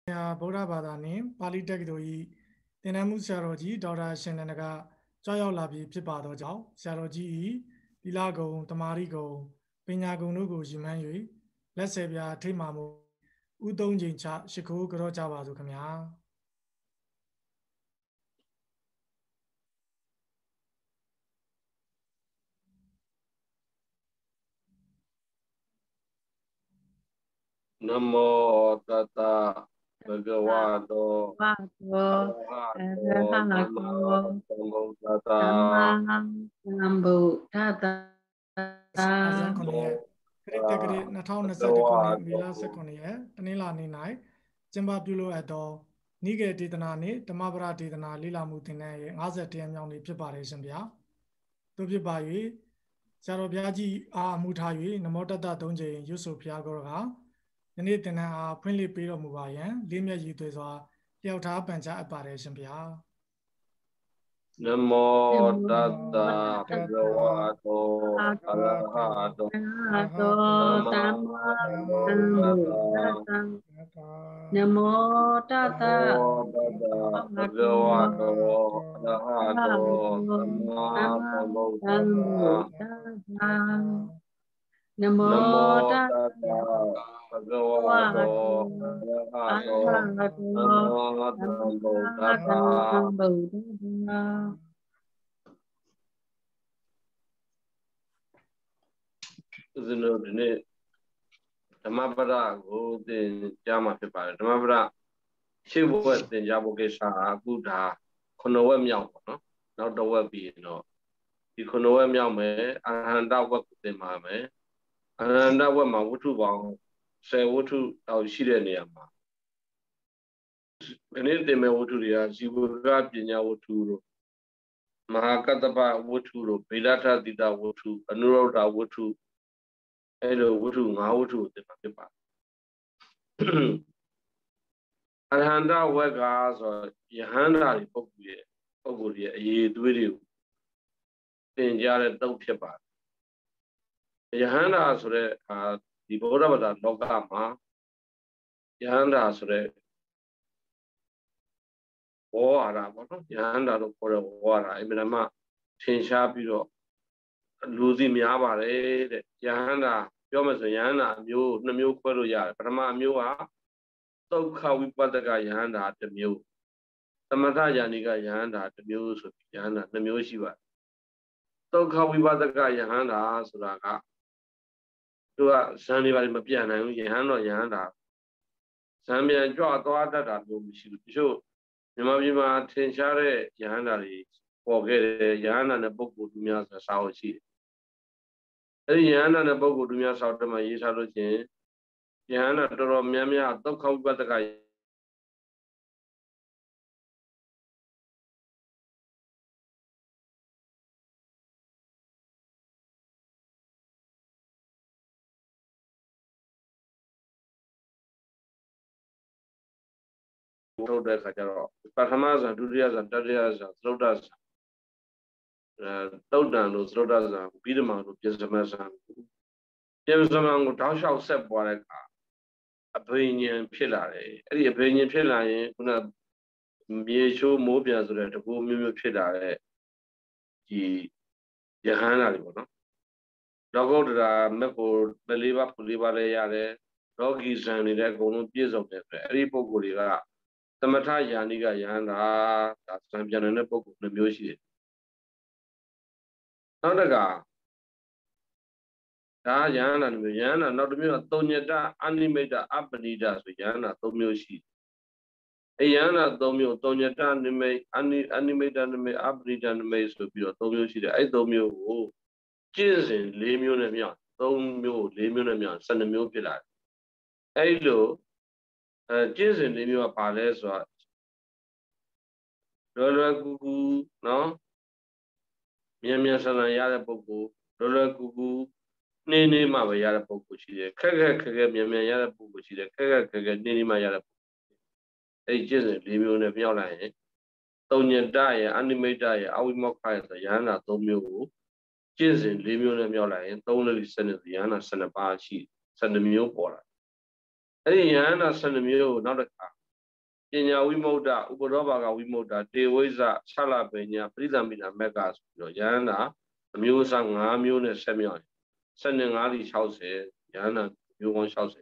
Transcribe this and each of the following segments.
ဗုဒ္ဓဘာသာနှင့်ပါဠိတက္ကသိုလ်၏သင်တန်းမှုဆရာတော်ကြီးဒေါက်တာရှင်နန္ဒကကြွရောက်လာပြီးဖြစ်ပါသောကြောင့်ဆရာတော်ကြီး၏သီလဂုဏ်တမာရီဂုဏ်ပညာဂုဏ်တို့ကိုရည်မှန်း၍လက်ဆယ်ပြားထိမှမှုဥသုံးချိန်ချရှိခိုးကြောကြပါစို့ခင်ဗျာနမောတတဘဂဝတောအရဟတောသမ္မာသမ္ဗုဒ္ဓတ္တသမ္မာသမဗုဒ္ဓတ္တအဇန်9ရက်ခရစ်တက္ကရာ2021ခုနှစ်မေလ19ရက်တနင်္လာနေ့၌ကျင်းပပြုလုပ်အပ်သောနိဂေဒေသနာနှင့်ဓမ္မပဒဒေသနာလေ့လာမှုသင်တန်းရဲ့50ရက်မြောက်နေ့ဖြစ်ပါတယ်ရှင်ဗျာတို့ဖြစ်ပါ၍ဆရာတော်ဘုရားကြီးအားအမှုထား၍နမောတတ္တ3ချိန်ရွတ်ဆိုဘုရားကောကယနေ့သင်တန်းအားဖွင့်လှစ်ပေးတော်မူပါရန်လေးမြတ်ရည်သွေးစွာလျှောက်ထားပန်ကြားအပ်ပါတယ်ရှင်ဗျာနမောတတ္တဘဂဝတောအရဟတောသမ္မာသမ္ဗုဒ္ဓတ္တနမောတတ္တဘဂဝတောအရဟတောသမ္မာသမ္ဗုဒ္ဓတ္တနမောတတ္တဘဂဝတောအရဟတောသမ္မာသမ္ဗုဒ္ဓတ္တဦးဇင်းတို့ဒီနေ့ဓမ္မပဒကိုသင်ကြားမှာဖြစ်ပါတယ်ဓမ္မပဒရှေ့ဘဝသင်ကြားဖို့ကိစ္စကအခုဒါ9ဝက်မြောက်ပေါ့နော်နောက်တစ်ဝက်ပြီးရင်တော့ဒီ9ဝက်မြောက်မယ်အရဟံတဝက်ကိုသင်ပါမယ်အရဟံတဝက်မှာဝတ္ထုပေါင်း10ဝတ္ထုတောင်ရှိတဲ့နေရာမှာဒီနေ့သင်မဲ့ဝတ္ထုတွေကဇီဝကပညာဝတ္ထုတို့မဟာကတ္တပဝတ္ထုတို့ဗေဒထတိတဝတ္ထုအနုရုဒ္ဓဝတ္ထုအဲ့လိုဝတ္ထု9ဝတ္ထုကိုသင်မှာဖြစ်ပါတယ်အရဟံတဝက်ကဆိုယဟန္တာတွေပုဂ္ဂိုလ်ရဲ့အရေးသွေးတွေကိုသင်ကြားတဲ့တုတ်ဖြစ်ပါတယ်ယဟန္တာဆိုတဲ့ဒီဗုဒ္ဓဘာသာလောကမှာယဟန္တာဆိုတဲ့ဝေါ်ဟာရပေါ့နော်ယဟန္တာလို့ခေါ်တဲ့ဝေါ်ဟာရအမှန်မှထင်ရှားပြီးတော့လူစီများပါတယ်တဲ့ယဟန္တာပြောမယ်ဆိုယဟန္တာအမျိုး2မျိုးခွဲလို့ရတယ်ပထမအမျိုးကသုခဝိပဿကယဟန္တာတစ်မျိုးသမထယာနိကယဟန္တာတစ်မျိုးဆိုပြီးယဟန္တာ2မျိုးရှိပါတယ်သုခဝိပဿကယဟန္တာဆိုတာကသူကဇန်တွေပါမပြတ်နိုင်ဘူးယဟန်တော့ယဟန္တာဇန်ပြန်ကြွသွားတတ်တာမျိုးမရှိဘူးတချို့မြန်မာပြည်မှာထင်ရှားတဲ့ယဟန္တာတွေပေါ်ခဲ့တယ်ယဟန္တာနဲ့ပုဂ္ဂိုလ်သူများဆိုစာအုပ်ရှိတယ်အဲ့ဒီယဟန္တာနဲ့ပုဂ္ဂိုလ်သူများစာအုပ်တမှာရေးထားလို့ချင်းယဟန္တာတော်တော်များများသုခဝိပဿကထုတ်တဲ့အခါကျတော့ပထမဇန်ဒုတိယဇန်တတိယဇန်သုဒ္ဓဇန်တုတ်တန်လို့သုဒ္ဓဇန်ပြီးဓမ္မလို့ပြစ္စမဇန်ပြစ္စမကိုတောက်လျှောက်ဆက်ပွားတဲ့အခါအဘိညာဉ်ဖြစ်လာတယ်အဲ့ဒီအဘိညာဉ်ဖြစ်လာရင်ခုနမြေချိုးမိုးပြန်ဆိုတဲ့တကူမျိုးမျိုးဖြစ်လာတဲ့ဒီယဟန္တာတွေပေါ့နော်လောကုတ္တရာမက်ကိုမလေးပါးဖူလေးပါးလည်းရတယ်လောကီဇန်တွေလည်းအကုန်လုံးပြည့်စုံတယ်ဆိုအဲ့ဒီပုဂ္ဂိုလ်တွေကသမထယာနိကယဟန္တာဒါဇန်ပြန်တဲ့ပုဂ္ဂိုလ်2မျိုးရှိတယ်နောက်တကဒါယဟန္တာ2မျိုးယဟန္တာနောက်တစ်မျိုးကသုံညတအနိမိတအပဏိတဆိုယဟန္တာ3မျိုးရှိတယ်ယဟန္တာ3မျိုးသုံညတနိမိတ်အနိမိတနိမိတ်အပဏိတနိမိတ်ဆိုပြီးတော့3မျိုးရှိတယ်အဲ့3မျိုးကိုကျင့်စဉ်4မျိုးနဲ့မြောက်3မျိုး4မျိုးနဲ့မြောက်12မျိုးဖြစ်လာတယ်အဲ့လိုကျင့်စဉ်4မျိုးကပါလဲဆိုတော့လွယ်ကူကူနော်မြန်မြန်ဆန်ဆန်ရတဲ့ပုဂ္ဂိုလ်လွယ်ကူကူနှင်းနှင်းမှပဲရတဲ့ပုဂ္ဂိုလ်ရှိတယ်ခက်ခက်မြန်မြန်ရတဲ့ပုဂ္ဂိုလ်ရှိတယ်ခက်ခက်နှင်းနှင်းမှရတဲ့ပုဂ္ဂိုလ်အဲ့ကျင့်စဉ်4မျိုးနဲ့မြောက်လိုက်ရင်သုံညတရဲ့အနိမိတရဲ့အဝိမောက္ခရဲ့ဆိုယဟန္တာ3မျိုးကိုကျင့်စဉ်4မျိုးနဲ့မြောက်လိုက်ရင်3လေး12ဆိုယဟန္တာ12ပါးရှိ12မျိုးပေါ်လာအဲ့ဒီယဟန္တာ12မျိုးကိုနောက်တစ်ခါ Pinya Wimota, Ubodobaga Wimota, Deweza, Salapenya, Prizamina Megas, Yana, Musang, Amune Semion, sending Ali House, Yana, you want house.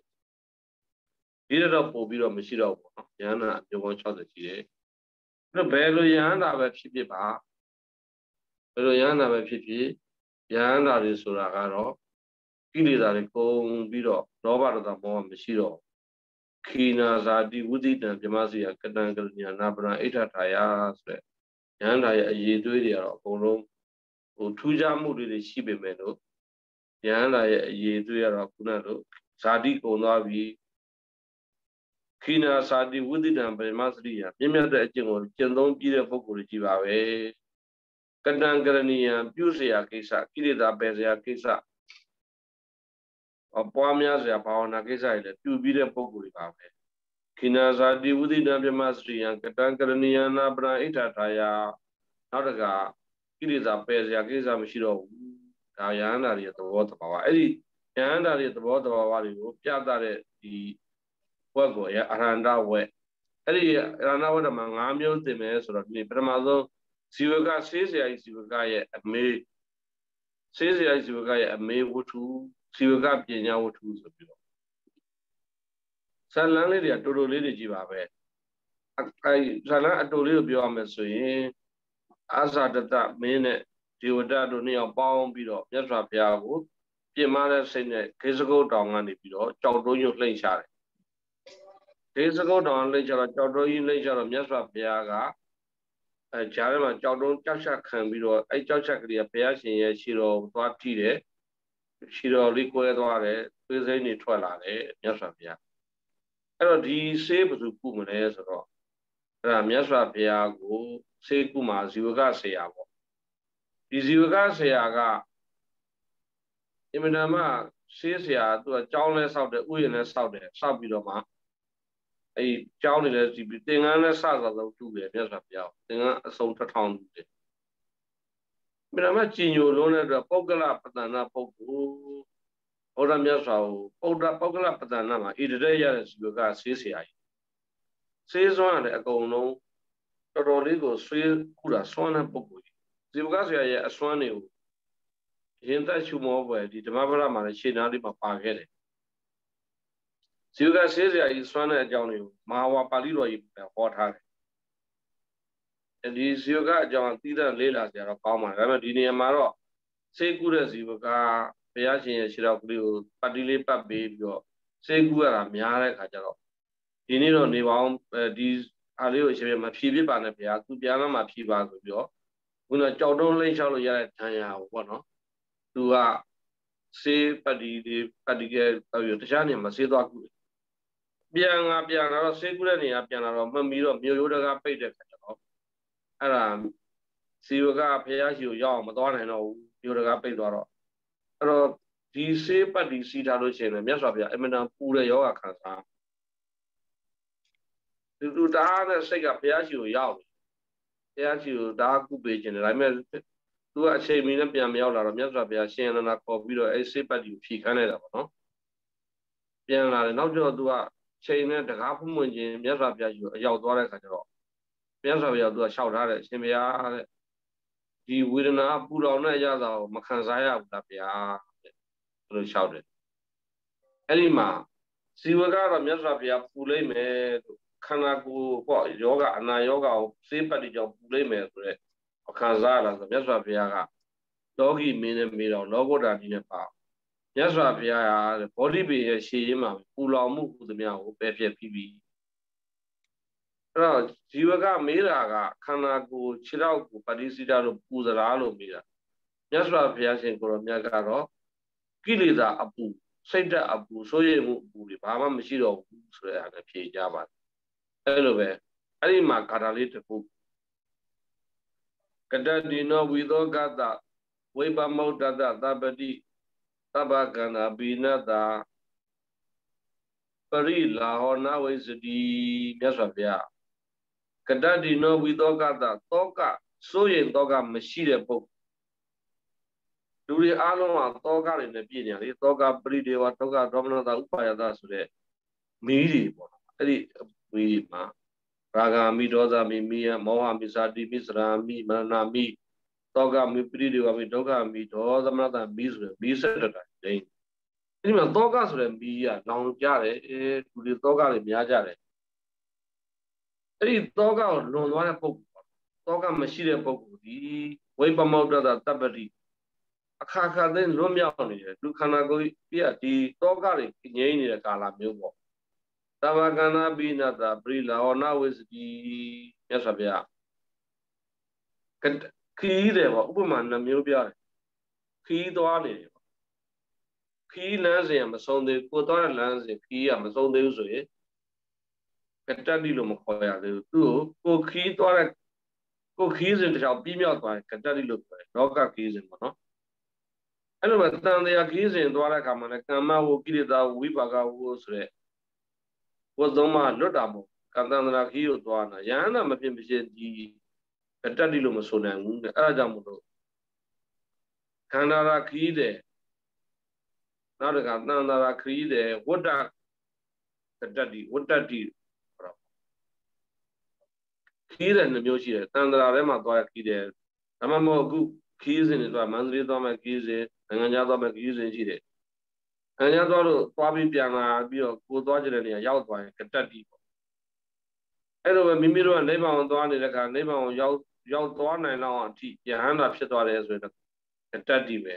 Either of Bobiro Machiro, Yana, you want house. The Bello Yana of Chipipa, Bello Yana of Chipi, Yana is Suragaro, Kilida, Kong Biro, Robert the Mon Machiro. Kina Zadi Woody and Jamazia Kadangal Nabra Eta Tayas, and I Yeduria Polo, Tuja Mudi the Shibe Meadow, Yana Yeduria Punado, Sadi Konavi, Kina Sadi Woody and Masria, Yamia the Ejimo, Kendon Pira Fokurijiva, Kadangalania, Pusia Kisa, Kirida Bezia Kisa, or Pamia Pawana Kisa, two billion Pokuriva. Kinaza di Udi Nabi Masri and Katankarania Nabra Itataya Nadaga Kiriza Pesia Giza Mishiro Gayana at the water power. Eddie Yana at the water power, Piatare the Wago, Aranda way. Eddie Ranawa among Amio de Mes or Nipramazo, Sivaga says I Sivagaya at May says I Sivagaya at May Wutu, Sivaga Pinya Wutu. Salangly, they are totally Jivabe. I Salah told you beyond Messoy, as at that minute, Diodado near Baum Bido, Yasra Piago, Piamara Sene, Kisago down on the Bido, Chowdo you play share. Kisago down later, Chowdo you later of Yasra Piaga, a Charama Chowdo Chasha can be a Chachakri appears in Shiro, what Tide, Shiro Liquid, with any toilette, Yasra Pia. He saved to Pumanes or Ramyasra Piago, say Puma, Zivaga Seago. Zivaga Seaga Iminama says ya to a journalist of the Uyaness out there, Sabidoma. A journalist, if you think on a Saza of 2 years, Yasapia, think a sort of town. Minamachi, you learned the Pogala Patana Pogo. Oda Miasao, Oda Pogala Patanama, Idea Zivaga Sisia. Says one a go no, Rodrigo, Sri Kura, Swana Pogui. Zivaga, a Swani. Hinta Chumo, the Mavara Marachina Pagere. Zivaga says is Swana Johnny, Mawa Palilo, hot heart. And this Yoga John Tita Lela, there are Palma, Ramadini Maro. Say good as Zivaga. Payashin Shiraku, Padilipa baby, Segura Miara Kajaro. Dinero Nivam, these Alio Shema Pibi Panapia, Kupiana Mapiba, Una Chowdon Lay Shaloya Tanya, one, to say Padi Padiga Tashani, Macedo. Biana Piana, Segurania Piano, Mamiro, Mioda paid the Kajaro. Aram, Sivaga Payashu Yam, Madonna, and Yoda paid Doro. These say, but these seat allocation, Mesavia, Emina Pura Yoga Cansa. To do that, say a Piaggio Yaw. Piaggio, dark beach, and I meant to a say Minapia Miola, Mesavia, Siena, Covido, a sympathy, she Canada, no? Piana, now do a chain at the half moon, Mesavia, Yaudora Cataro. Mesavia do a shout at it, Simia. He wouldn't have put on a Yada, Macanzaya, Tapia. Shouted. Elima, Sivaga, Mesavia, Puleme, Kanaku, Yoga, and Yoga, sympathy of Puleme, or Kanzala, the Mesavia, Doggy Minamiro, Logo that in a park. Mesavia, the body be a shima, Pulamu, the Miao, Pepia PB. Sivaga, Miraga, Kanaku, Chiraku, Padisida, Puzaralo Mira. Mesavia, Miagaro. Kilida Abu, Senta Abu, Soye Buri, Bama Machiro, and a P. Java. Anyway, Alima Catalita book. Cadadino, we don't got that. Weba Mota, Dabadi, Tabakana, Binada, Parila, or now is the Yasavia. Cadadino, we don't got that. Toka, Soye Toga Machira book. Do the Aloma Toga in the Pina, the Toga Bride or Toga Domina Upaya Dasure, Miri, Ma. raga mi dosa mi miya moha mi sati mi sara mi marana mi toga mi piridiwa mi doga mi dosa manata mi sura mi satata dai ini ma toga sura mi ya long jare tuli toga le mya jare ai toga ko lon twa de pok toga mashi de pok di wai pamaudata tabatiအခါခါသိလွတ်မြောက်နေတယ်လူခန္ဓာကိုယ်ပြည့်ဒီတောကတွေငြိမ်းနေတဲ့ကာလမျိုးပေါ့သဗ္ဗကန္နာပိနတာပရိလာဟောနဝိစတိမြတ်စွာဘုရားခီးတယ်ပေါ့ဥပမာနှမျိုးပြတယ်ခီးသွားနေတယ်ပေါ့ခီးလမ်းစဉ်မဆုံးသေးကိုသွားတဲ့လမ်းစဉ်ခီးကမဆုံးသေးဘူးဆိုရင်ကတ္တတိလို့မခေါ်ရသေးဘူးသူ့ကိုခီးသွားတဲ့ကိုခီးစဉ်တစ်ချောင်းပြီးမြောက်သွားရင်ကတ္တတိလို့ခေါ်တယ်လောကခီးစဉ်ပေါ့နော်အဲ့လိုပဲတန်တရားခီးစဉ်သွားတဲ့အခါမှာလည်းကမ္မဝကိရိတာဝိပါကဝဆိုတဲ့ဝတ်သုံးပါလွတ်တာပေါ့ကံတန္တရာခီးကိုသွားတာယန္တာမဖြစ်မဖြစ်ဒီကတ္တတိလို့မဆိုနိုင်ဘူးတဲ့အဲ့ဒါကြောင့်မို့လို့ခန္ဓာရာခီးတယ်နောက်တစ်ခါတန်တရာခီးတယ်ဝတ္တကတ္တတိဝတ္တတိခီးတယ်နှမျိုးရှိတယ်တန်တရာထဲမှာသွားရခီးတယ်ဒါမှမဟုတ်အခုခီးစဉ်တွေသွားမန္တလေးသွားမယ်ခီးစဉ်နိုင်ငံခြားသွားမယ်ခီးစဉ်ရှိတယ်နိုင်ငံခြားသွားလို့သွားပြီးပြန်လာပြီးတော့ကိုသွားကြတဲ့နေရာရောက်သွားရင်ကတ္တတိပေါ့အဲ့လိုပဲမိမိတို့ကနိဗ္ဗာန်ကိုသွားနေတဲ့အခါနိဗ္ဗာန်ကိုရောက်သွားနိုင်လောက်အထိယဟန္တာဖြစ်သွားတယ်ဆိုရင်ကတ္တတိပဲ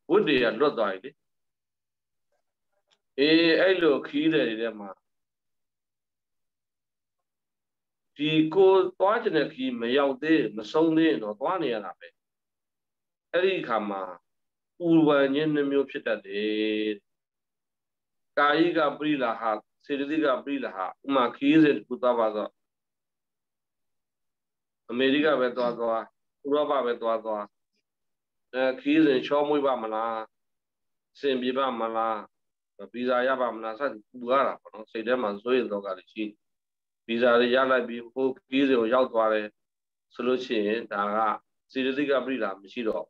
ဝိတ္တေကလွတ်သွားပြီလေအဲ့လိုခီးတယ်တွေမှာဒီကိုသွားကျင်တဲ့ခီးမရောက်သေးမဆုံးသေးရင်တော့သွားနေရတာပဲအဲ့ဒီအခါမှာပူပန်ခြင်းနှမျိုးဖြစ်တတ်တယ်ကာယိကပရိလာဟစေတသိကပရိလာဟဥမာခီးစဉ်တစ်ခုသွားပါတော့အမေရိကပဲသွားဥရောပပဲသွားခီးစဉ်ချောမွေးပါမလားစင်ပြေပါမလားဗီဇာရပါမလားစသဖြင့်ပူရတာပေါ့နော်စိတ်ထဲမှာစိုးရိမ်တော့ကလည်းရှိဗီဇာတွေရလိုက်ပြီးဟိုခီးစဉ်ကိုရောက်သွားတယ်ဆိုလို့ရှိရင်ဒါကစေတသိကပရိလာမရှိတော့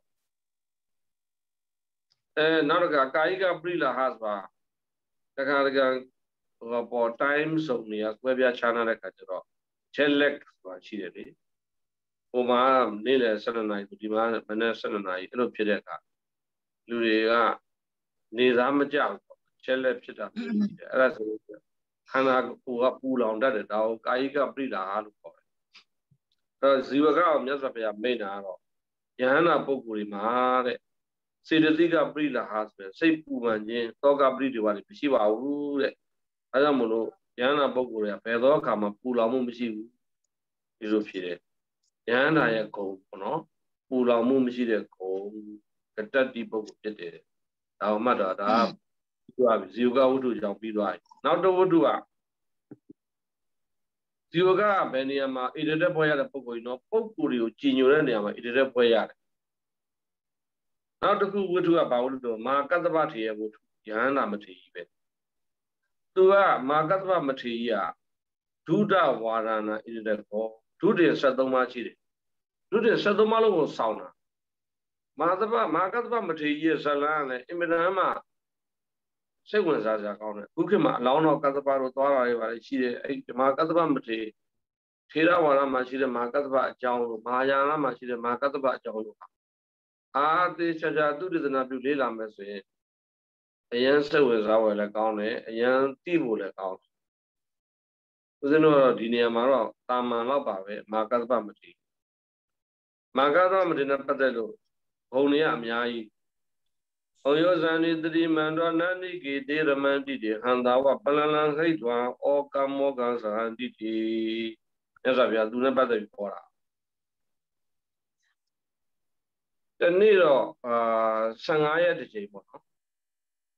နောက်တစ်ခါကာယိကပရိလာဟဆိုတာတခါဟိုပေါ် time zone တွေကကွဲပြားခြားနားတဲ့ခါကျတော့ jet lag ဆိုတာရှိတယ်လေဟိုမှာနေ့လယ်12နာရီဒီမှာမနေ့12နာရီအဲ့လိုဖြစ်တဲ့အခါလူတွေကနေစားမကြောက်ဘူး jet lag ဖြစ်တာမျိုးရှိတယ်အဲ့ဒါဆိုခန္ဓာကိုယ်ကပူလောင်တတ်တယ်ဒါကိုကာယိကပရိလာဟလို့ခေါ်တယ်အဲ့တော့ဇီဝကမြတ်စွာဘုရားမိန့်တာကတော့ယဟန္တာပုဂ္ဂိုလ်တွေမှာတဲ့စေတသိကပရိလာဟဆိုစိတ်ပူပန်ခြင်းတောကပရိဒေဝတွေမရှိပါဘူးတဲ့အဲဒါကြောင့်မလို့ယဟန္တာပုဂ္ဂိုလ်တွေကဘယ်သောအခါမှပူလောင်မှုမရှိဘူးဒီလိုဖြစ်တယ်ယဟန္တာရဲ့ဂုဏ်ပေါ့နော်ပူလောင်မှုမရှိတဲ့ဂုဏ်ကတ္တတိပုဂ္ဂိုလ်ဖြစ်တယ်ဒါမှတ်တော့ဒါပြီးသွားပြီဇီဝကဝတ္ထုကြောင့်ပြီးသွားပြီနောက်တစ်ဝတ္ထုကဇီဝကဘယ်နေရာမှာဣတရက်ဖွဲ့ရတဲ့ပုဂ္ဂိုလ်ကြီးနော်ပုဂ္ဂိုလ်တွေကိုကြည်ညိုတဲ့နေရာမှာဣတရက်ဖွဲ့ရတယ်နောက်တစ်ခုဝတ္ထုကဘာဝတ္ထုတော့မာကတ္တပထေရဝတ္ထုယဟန္တာမထေရပဲသူကမာကတ္တပမထေရဒုဒဝါရဏဣတရက်ကောဒုတိယ73ပါးရှိတယ်ဒုတိယ73ပါးလုံးကိုစောင့်တာမာကတ္တပမထေရရဲ့ဇလန်းလည်းအင်မတန်မှစိတ်ဝင်စားစရာကောင်းတယ်ခုခေတ်မှာအလောင်းတော်ကတ္တပတို့သွားတာတွေပါလေရှိတယ်အဲ့မာကတ္တပမထေထေရဝါဒမှာရှိတဲ့မာကတ္တပအကြောင်းလို့မဟာယာနမှာရှိတဲ့မာကတ္တပအကြောင်းလို့အာသေချာသူတည်နာပြုလေးလာမယ်ဆိုရင်အယံစိတ်ဝင်စားဝယ်လည်းကောင်းတယ်အယံတိဖို့လည်းကောင်းတယ်ဦးဇင်းတို့တော့ဒီနေရာမှာတော့တာမန်တော့ပါပဲမာကတ္တပမထေမာကတ္တပမထေနဲ့ပတ်သက်လို့ဘုံတွေကအများကြီးဩယောဇန်နိတတိမန္တောနန္တိကေတေရမန္တိတေဟန္တာဝပလလံဟိတ်တွံဩကမောကံသဟန္တိတိမြတ်စွာဘုရားသူနဲ့ပတ်သက်ပြီးခေါ်တာတနေ့တော့15ရက်တစ်ချိန်ပေါ့နော်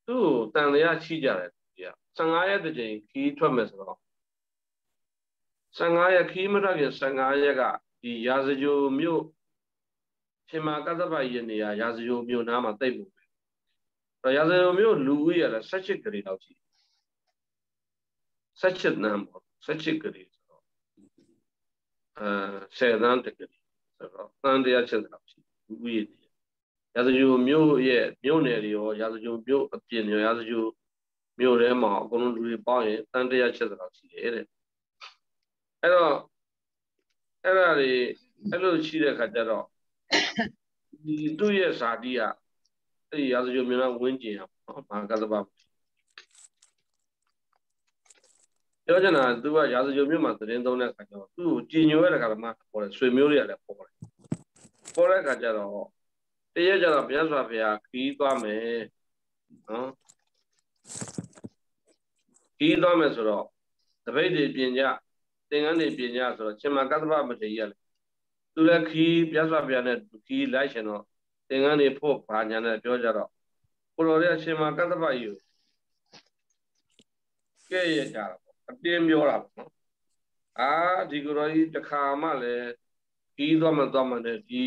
သူ့ကိုတန်တရားချိကြတယ်ဒီက15ရက်တစ်ချိန်ခီးထွက်မယ်ဆိုတော့15ရက်ခီးမထွက်ခင်15ရက်ကဒီရာဇဂိုမြို့ရှင်မာကတ္တပရဲ့နေရာရာဇဂိုမြို့နားမှာတိတ်မှုပဲရာဇဂိုမြို့လူဦးရေလည်း18ကလေးလောက်ရှိ17နန်းပေါ့17ကလေးဆိုတော့10တန်းတကလေးဆိုတော့တန်တရားချက်လောက်ရှိလူဦးရေရာဇဂိုမြို့ရဲ့မြို့နယ်တွေရောရာဇဂိုမြို့အပြင်ရောရာဇဂိုမြို့ထဲမှာအကုန်လုံးလူတွေပေါင်းရင်တန်တရားချက်လောက်ရှိတယ်တဲ့ အဲ့လိုရှိတဲ့ခါကျတော့ဒီသူ့ရဲ့ဇာတိကအဲ့ဒီရာဇဂိုမြို့နာဝင်းကျင်အောင်နော်ဘာကသဗ္ဗပြောချင်တာသူကရာဇဂိုမြို့မှာသတင်းသုံးတဲ့ခါကျတော့သူ့ကိုကြည်ညိုရတဲ့ခါမှပေါ်တယ်ဆွေမျိုးတွေကလည်းပေါ်တဲ့ခါကျတော့တရက်ကျတော့ဘုရားစွာဘုရားခီးသွားမယ်နော်ခီးသွားမယ်ဆိုတော့တပိတ်တွေပြင်ကြသင်္ကန်းတွေပြင်ကြဆိုတော့ရှင်မကသဗ္ဗမထေရလည်းသူလည်းခီးဘုရားစွာဘုရားနဲ့ခီးလိုက်ရှင်တော့သင်္ကန်းတွေဖို့ဘာညာနဲ့ပြောကြတော့ကိုတော်ရဲ့ရှင်မကသဗ္ဗကြီးကိုကဲ့ရဲ့ကြတာပေါ့အတင်းပြောတာပေါ့နော်ဒီကိုတော်ကြီးတခါမှလည်းခီးသွားမှနဲ့ဒီ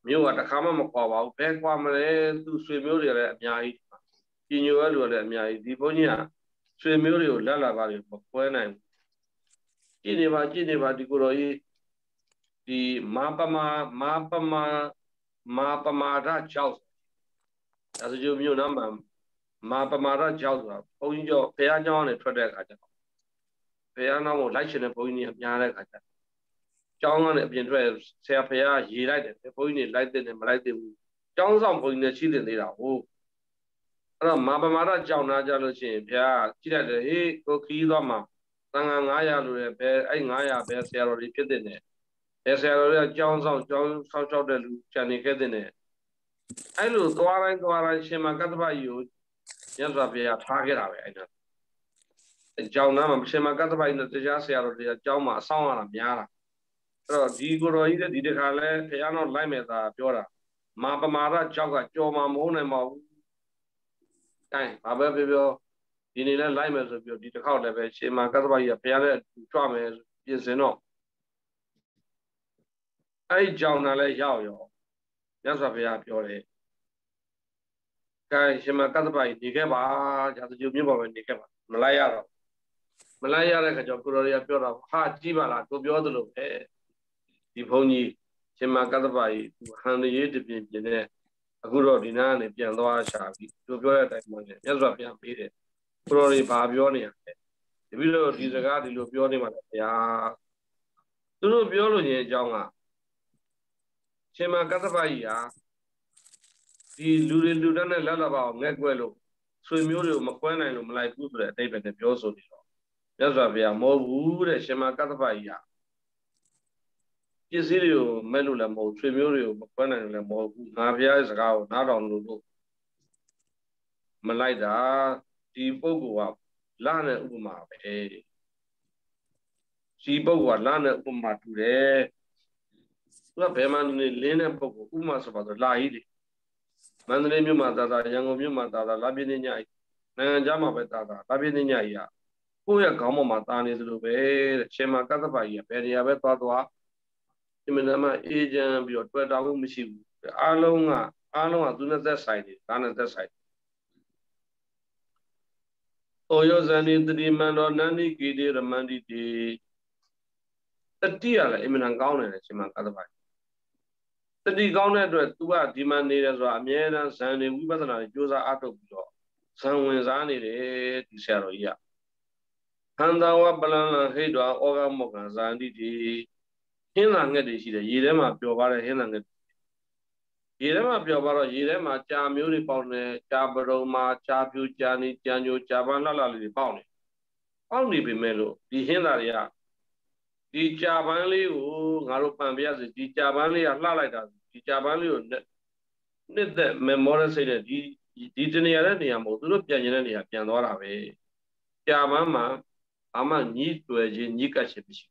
မြို့ကတခါမှမခေါ်ပါဘူးဘယ်ခေါ်မလဲသူဆွေမျိုးတွေလည်းအများကြီးကြီးညိုရလို့လည်းအများကြီးဒီဘုန်းကြီးကဆွေမျိုးတွေကိုလက်လာပါတွေမခွဲနိုင်ဘူးကြည့်နေပါဒီကိုတော်ကြီးဒီမာပမာဒကြောက်ဒါဆိုကြမြို့နားမှာမာပမာဒကြောက်ဆိုတာဘုန်းကြီးကျော်ဘုရားကျောင်းကနေထွက်တဲ့အခါကျတော့ဘုရားနားကိုလိုက်ရှင်တဲ့ဘုန်းကြီးတွေများတဲ့အခါကျကျောင်းကနေအပြင်ထွက်ဆရာဘုရားရေလိုက်တယ်ဘုန်းကြီးတွေလိုက်တဲ့မလိုက်တဲ့ဘူးကျောင်းဆောင်ဘုန်းကြီးတွေရှိတဲ့သေးတာဟုတ်အဲ့တော့မာပမာဒကြောက်နာကြလို့ရှိရင်ဘုရားကြည့်လိုက်တယ်ဟေးကိုခီးသွားမှာသံဃာ900လို့လည်းပဲအဲ့900ပဲဆရာတော်တွေဖြစ်တဲ့နဲ့ဆရာတော်တွေကကျောင်းဆောင်ရှောက်တဲ့လူခြံနေခဲ့တဲ့နဲ့အဲ့လိုသွားတိုင်းရှင်မကတ္တဗကြီးကိုညစွာဘုရားထားခဲ့တာပဲအဲ့ဒါကျောင်းသားမှာရှင်မကတ္တဗကြီးနဲ့တရားဆရာတော်တွေကကျောင်းမှာအဆောင်ရတာများတာအဲ့တော့ဒီကိုတော်ကြီးတဲ့ဒီတခါလဲဘုရားတော်လိုက်မဲ့သာပြောတာမာပမာဒကြောက်ကကြော်မှာမဟုတ်နိုင်ပါဘူးဘာပဲပြောဒီနေ့လဲလိုက်မယ်ဆိုပြီးဒီတစ်ခေါက်လည်းပဲရှင်မကတ္တဗကြီးကဘုရားနဲ့ကြွမယ်ပြင်စင်တော့အဲ့ကြောင်နာလဲရောက်ရောမြတ်စွာဘုရားပြောတယ်ရှင်မကတ္တဗကြီးနေခဲ့ပါရာဇဂိုမြို့ပေါ်မှာနေခဲ့ပါမလိုက်ရတော့မလိုက်ရတဲ့ခါကျကိုတော်ရပြောတာဟာကြည့်ပါလားကိုပြောသလိုပဲဒီဘုန်းကြီးရှင်မကတ္တဗကြီးဟန်ရေးတပြင်းနဲ့အခုတော့ဒီနားကနေပြန်သွားရှာပြီးသူပြောတဲ့အတိုင်းမှလည်းမြတ်စွာဘုရားပေးတယ်ကိုတော်တွေဘာပြောနေရလဲတပည့်တော်ဒီစကားဒီလိုပြောနေမှလည်းဘုရားသူတို့ပြောလို့ရင်အကြောင်းကရှင်မကတ္တဗကြီးဟာဒီလူတွေလူတန်းနဲ့လက်လာပါအောင်ငဲ့ကွဲလို့ဆွေမျိုးတွေကိုမခွဲနိုင်လို့မလိုက်ဘူးဆိုတဲ့အတိတ်ပဲနဲ့ပြောဆိုနေတော့မြတ်စွာဘုရားမဟုတ်ဘူးတဲ့ရှင်မကတ္တဗကြီးဟာပစ္စည်းတွေကိုမဲ့လို့လည်းမဟုတ်ဆွေမျိုးတွေကိုမခွဲနိုင်လို့လည်းမဟုတ်ဘူးငါဘုရားရဲ့စကားကိုနားထောင်လို့မလိုက်တာဒီပုဂ္ဂိုလ်ကလနဲ့ဥပမာပဲဒီပုဂ္ဂိုလ်ကလနဲ့ဥပမာတူတယ်သူကဘယ်မှာနေလင်းတဲ့ပုဂ္ဂိုလ်ဥပမာဆိုပါတော့လာကြီးလေမန္တလေးမြို့မှာသာရန်ကုန်မြို့မှာသာလာပြင်းနေညကြီးနိုင်ငံခြားမှာပဲသာလာပြင်းနေညကြီးကကိုယ့်ရဲ့ခေါင်းပေါ်မှာတာနေသလိုပဲတဲ့ရှင်မကတ္တဗကြီးကဘယ်နေရာပဲသွားဒီမနမအေဂျင့်ပြီးတော့တွေ့တာမှုမရှိဘူးအားလုံးကသူနဲ့သက်ဆိုင်တယ်ဒါနဲ့သက်ဆိုင်ဩယောဇန်ဒီတတိမန္တောနန္ဒီကိတိရမန္တိတိတတိရလည်းအမှန်ကောင်းတယ်ရှင်မကတ္တဗကြီးတတိကောင်းတဲ့အတွက် तू ကဒီမှာနေတယ်ဆိုတာအမြဲတမ်းဇန်နေဝိပဿနာတွေကြိုးစားအားထုတ်ပြီးတော့ဇန်ဝင်စားနေတယ်ဒီဆရာတော်ကြီးကခန္ဓာဝပလန်လဟိတောဩဃမောကဇန်တိတိဟင်းလာငှက်တွေရှိတယ်ရေထဲမှာပျော်ပါတဲ့ဟင်းလာငှက်ရေထဲမှာပျော်ပါတော့ရေထဲမှာကြာမျိုးတွေပေါက်နေကြာပရုံမှာကြာပြူကြာနေကြာညိုကြာပန်းလှလေးတွေပေါက်နေပြီမဲ့လို့ဒီဟင်းလာတွေကဒီကြာပန်းလေးကိုငါတို့ပန်ပြရစီဒီကြာပန်းလေးကလှလိုက်တာဒီကြာပန်းလေးကိုနှစ်သက် memory စိတ်နဲ့ဒီတနေရာတဲ့နေရာမဟုတ်သူတို့ပြန်ကျင်တဲ့နေရာပြန်သွားတာပဲကြာပန်းမှာအမှညှိတွေ့ခြင်းညှိကပ်ခြင်းမရှိ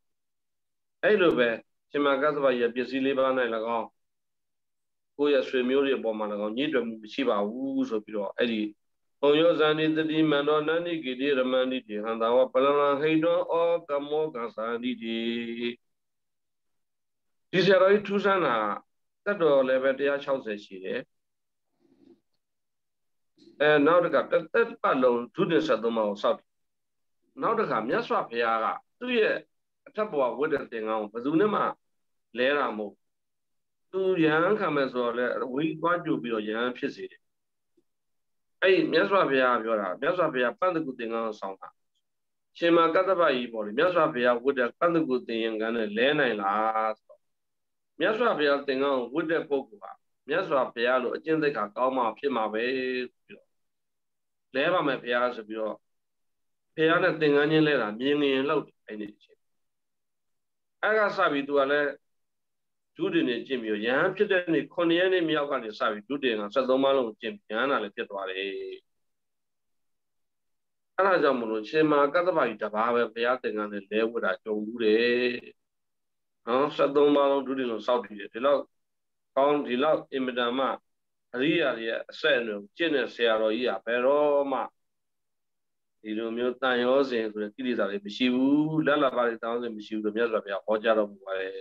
အဲ့လိုပဲရှင်မကတ္တဗကြီးပစ္စည်းလေးပါးနဲ့၎င်းကိုယ့်ရဲ့ဆွေမျိုးတွေအပေါ်မှာ၎င်းညှိတွေ့မှုမရှိပါဘူးဆိုပြီးတော့အဲ့ဒီဘုံယောဇန်ဒီတတိမန္တောနန္ဒီကိတိရမန္တိတိဟန္တာဝပလလဟိတောဩကမောကသန္တိတိဒီဆရာတော်ကြီးထူးဆန်းတာတတ်တော်လည်းပဲ160ရှိတယ်နောက်တစ်ခါတက်ပတ်လုံးဒုတိယ73မှာကိုစောက်တယ်နောက်တစ်ခါမြတ်စွာဘုရားကသူ့ရဲ့အထက်ဘဝဝိတ္တသင်္ကန်းကိုဘယ်သူနဲ့မှလဲတာမဟုတ်သူယဟန်ခံမဲ့ဆိုတော့လေဝိသွားကြိုပြီးတော့ယဟန်ဖြစ်စေတယ်အဲ့မြတ်စွာဘုရားပြောတာမြတ်စွာဘုရားပန္တကုသင်္ကန်းကိုဆောင်းတာ ရှင်မကတ္တပကြီးပေါ့လေမြတ်စွာဘုရားဝတ်တဲ့ကန္တကုသင်္ကန်းနဲ့လဲနိုင်လားဆိုတော့မြတ်စွာဘုရားသင်္ကန်းကိုဝတ်တဲ့ပုဂ္ဂိုလ်ဟာမြတ်စွာဘုရားလိုအကျင့်သိက္ခာကောင်းမှဖြစ်မှာပဲပြီးတော့လဲပါမယ်ဘုရားဆိုပြီးတော့ဘုရားနဲ့သင်္ကန်းချင်းလဲတာမြင်ငင်လောက်အဲ့ဒီချင်းအဲ့ကစပြီးသူကလည်းဒုတိယနေ့ကျင့်ပြီးရဟန်းဖြစ်တဲ့နေ့9ရက်နေ့မြောက်ကနေစပြီးဒုတိယက73ပါးလုံးကျင့်ရဟန်းတာလည်းဖြစ်သွားတယ်အဲ့ဒါကြောင့်မလို့ရှင်မကတ္တပကြီးတပါးပဲဘုရားသင်္ကန်းနဲ့လဲဝတ်တာကြုံဘူးတယ်နော်73ပါးလုံးဒုတိယလုံးစောက်တည်တယ်ဒီလောက်ကောင်းဒီလောက်အင်မတန်မှအရိယာရဲ့အဆက်အနွယ်ကျင့်တဲ့ဆရာတော်ကြီးကဘယ်တော့မှဒီလိုမျိုးတန်ရောစဉ်ဆိုတဲ့ကိလေသာတွေမရှိဘူးလက်လာပါတွေတောင်းစဉ်မရှိဘူးလို့မြတ်စွာဘုရားဟောကြားတော်မူပါတယ်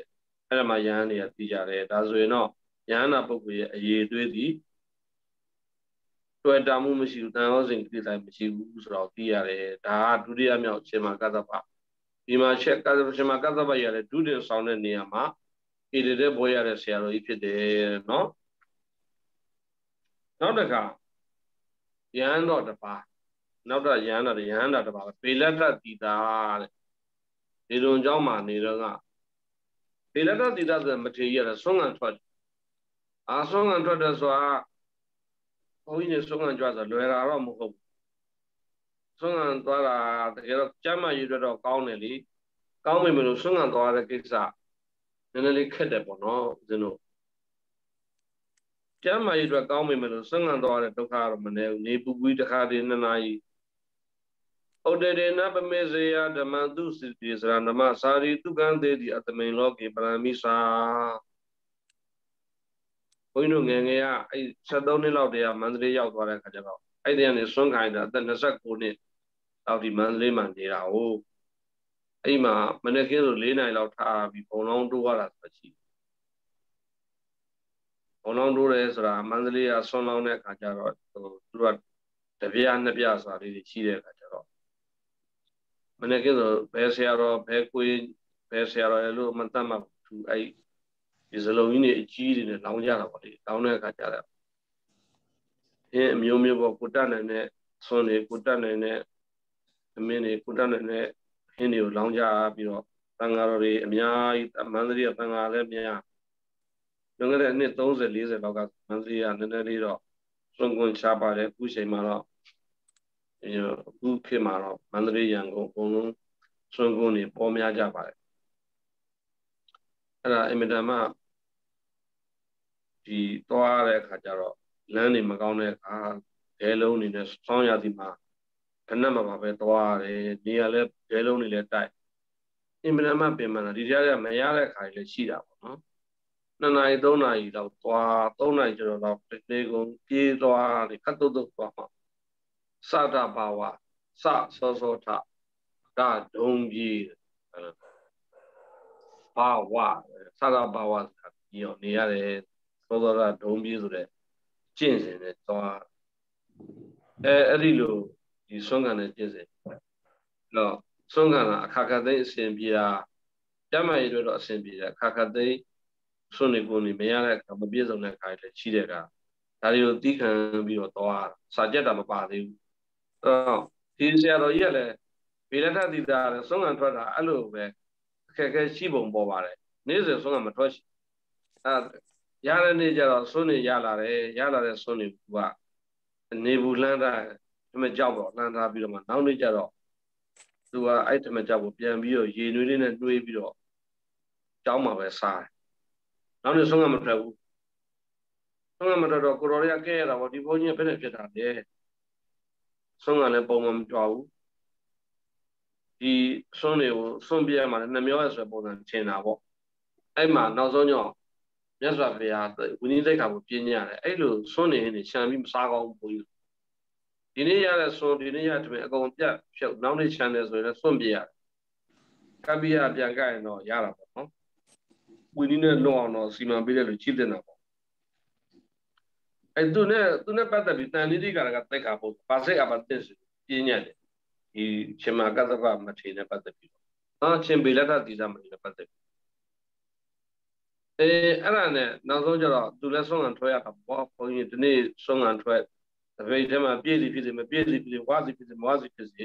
အဲ့ဒါမှယဟန်တွေကသိကြတယ်ဒါဆိုရင်တော့ယဟန်နာပုဂ္ဂိုလ်ရဲ့အရေးအသွေးသည်တွေ့တာမှုမရှိဘူးတန်ရောစဉ်ကိလေသာမရှိဘူးဆိုတော့သိရတယ်ဒါကဒုတိယမြောက်ရှင်မကတ္တပဒီမှာရှင်မကတ္တပရတဲ့ဒုတိယဆောင်တဲ့နေရာမှာဣတိတဲ့ဘွဲရတဲ့ဆရာတော်ကြီးဖြစ်တယ်နော်နောက်တစ်ခါယဟန်တော်တစ်ပါးနောက်တော့ယဟန်တာတစ်ပါးပေလတ္တတိတာတဲ့ဒီလိုကြောင်းမှာနေတော့ကပေလတ္တတိတာဆိုမထေရရဆုံးငံထွက်ဆုံးငံထွက်တယ်ဆိုတာဘုန်းကြီးနေဆုံးငံကြွဆိုလွယ်တာတော့မဟုတ်ဘူးဆုံးငံသွားတာတကယ်တော့ကျမ်းမာရေးတော့ကောင်းတယ်လေကောင်းပြီမလို့ဆုံးငံသွားတဲ့ကိစ္စနည်းနည်းလေးခက်တယ်ပေါ့နော်ဦးဇင်းတို့ကျမ်းမာရေးအတွက်ကောင်းပြီမလို့ဆုံးငံသွားတဲ့ဒုက္ခတော့မနေဘူးနေပူပူတခါတည်း2 နာရီဩတေရနပမေဇယဓမ္မတုစိတိစရဓမ္မစာရီတုကံသေးတိအတမိန်လောကေပရမိစာဘုန်းကြီးတို့ငယ်ငယ်ကအဲ့73နှစ်လောက်တည်းကမန္တလေးရောက်သွားတဲ့ခါကျတော့အဲ့ဒီကနေဆွမ်းခိုင်းတာအသက်29နှစ်လောက်ဒီမန္တလေးမှာနေတာဟုတ်အဲ့မှာမနေ့ကဆို4 နိုင်လောက်ထားပြီးဘုံလောင်းတိုးရတာဆိုရှိဘုံလောင်းတိုးတယ်ဆိုတာမန္တလေးကဆွမ်းလောင်းတဲ့ခါကျတော့သူတို့ကတပြား2ပြားဆိုတာလေးရှိတဲ့ခါကျတော့မနေ့ကဆိုဘယ်ဆရာတော်ဘယ်ကိုဘယ်ဆရာတော်လို့မတတ်မှသူအဲ့ဒီစလုံးကြီးနေအကြီးတွေနဲ့လောင်းကြတာပေါ့လေလောင်းတဲ့အခါကျတော့အမျိုးမျိုးပေါ့ကိုတတ်နိုင်တဲ့ဆွမ်းတွေကိုတတ်နိုင်တဲ့အမင်းတွေကိုတတ်နိုင်တဲ့ဟင်းတွေကိုလောင်းကြပြီးတော့သံဃာတော်တွေအများကြီးမန္တလေးကသံဃာလည်းများလွန်ခဲ့တဲ့နှစ်30 40လောက်ကမန္တလေးကနည်းနည်းလေးတော့စွန့်ကွန်ချပါတယ်အခုချိန်မှာတော့အခုခေတ်မှာတော့မန္တလေးရန်ကုန်အကုန်လုံးစွန့်ကွန်နေပေါ်များကြပါတယ်အဲ့ဒါအင်မတန်မှဒီသွားတဲ့အခါကျတော့လမ်းတွေမကောင်းတဲ့အခါဒဲလုံးနေနဲ့ဆောင်းရသည်မှာခဏမှပဲသွားရတယ်နေရာလဲဒဲလုံးနေလဲတိုက်အင်မတန်မှပင်ပန်းတာဒီကြားရမရတဲ့အခါကြီးလည်းရှိတာပေါ့နော်2 နာရီ 3 နာရီလောက်သွား3 နာရီကျော်တော့တေကုန်ပြေးသွားတယ်ခတ်တုတ်သွားမှာစတာဘာဝစစောစောထဒါဒုံကြီးဘာဝစတာဘာဝပြီးတော့နေရတယ်သောသောဒုံကြီးဆိုတဲ့ကျင့်စဉ်နဲ့သွားအဲ့ဒီလိုဒီဆွမ်းခံတဲ့ကျင့်စဉ်တော့ဆွမ်းခံတာအခါခါသိအစဉ်ပြေတာတမ်းမရည်တွေတော့အစဉ်ပြေတယ်အခါခါသိဆွမ်းနေကိုနေမရတဲ့အခါမပြည့်စုံတဲ့အခါလည်းရှိတဲ့အခါဒါတွေကိုတီးခံပြီးတော့သွားစာကြက်တာမပါသေးဘူးဒီဆရာတော်ကြီးကလည်းဗေဒတတိတာလည်းဆုံးခံထွက်တာအဲ့လိုပဲအခက်အခဲရှိပုံပေါ်ပါတယ်နေ့စဉ်ဆုံးခံမထွက်ရှိရတဲ့နေ့ကျတော့ဆွနေရလာတဲ့ဆွနေကနေဘူးလှမ်းတာဓမ္မကြောက်တော့လှမ်းထားပြီးတော့မှနောက်နေ့ကျတော့သူကအဲ့ဓမ္မကြောက်ကိုပြန်ပြီးတော့ရေနွေးလေးနဲ့နှွေးပြီးတော့ကြောင်းမှာပဲစားတယ်နောက်နေ့ဆုံးခံမထွက်ဘူးဆုံးခံမထွက်တော့ကိုတော်ရကဲရတာပေါ့ဒီဘုန်းကြီးဘယ်နဲ့ဖြစ်တာလဲဆုံးခံလည်းပုံမှန်မကြွားဘူးဒီဆွန်းတွေကိုဆွန်းပြရမှာလည်း2 မျိုးရဆိုပုံစံထင်တာပေါ့အဲ့မှာနောက်ဆုံးကြောင့်မြတ်စွာဘုရားဝိနည်းသိက္ခာကိုပြင်းညရတယ်အဲ့လိုဆွန်းနေနေရှံပြီးမစားကောင်းဘူးဘုန်းကြီးဒီနေ့ရတဲ့ဆွန်းဒီနေ့ရတဲ့အကုန်ပြတ်ဖြုတ်နောက်နေ့ရှံတယ်ဆိုရင်ဆွန်းပြရတယ်ကပ္ပိယပြန်ကြရင်တော့ရတာပေါ့နော်ဝိနည်းနဲ့လွန်အောင်တော့စီမံပေးတယ်လို့ချိတင်တာပေါ့အဲ့သူနဲ့ပတ်သက်ပြီးတန်လိတိကာရကသိက္ခာပုဒ်ပါစိတ်အပတ္တပြင်းညတယ်ဒီရှင်မကတ္တဗမထေနဲ့ပတ်သက်ပြီးတော့ရှင်ဗေလတ္တတိသမထေနဲ့ပတ်သက်ပြီးအဲ့ဒါနဲ့နောက်ဆုံးကျတော့သူလည်းဆုံးခံထွက်ရတာပေါ့ဘုန်းကြီးဒီနေ့ဆုံးခံထွက်တပိတ်ထဲမှာပြည့်စီဖြစ်စေမပြည့်စီဖြစ်စေဝါစီဖြစ်စေမဝါစီဖြစ်စေ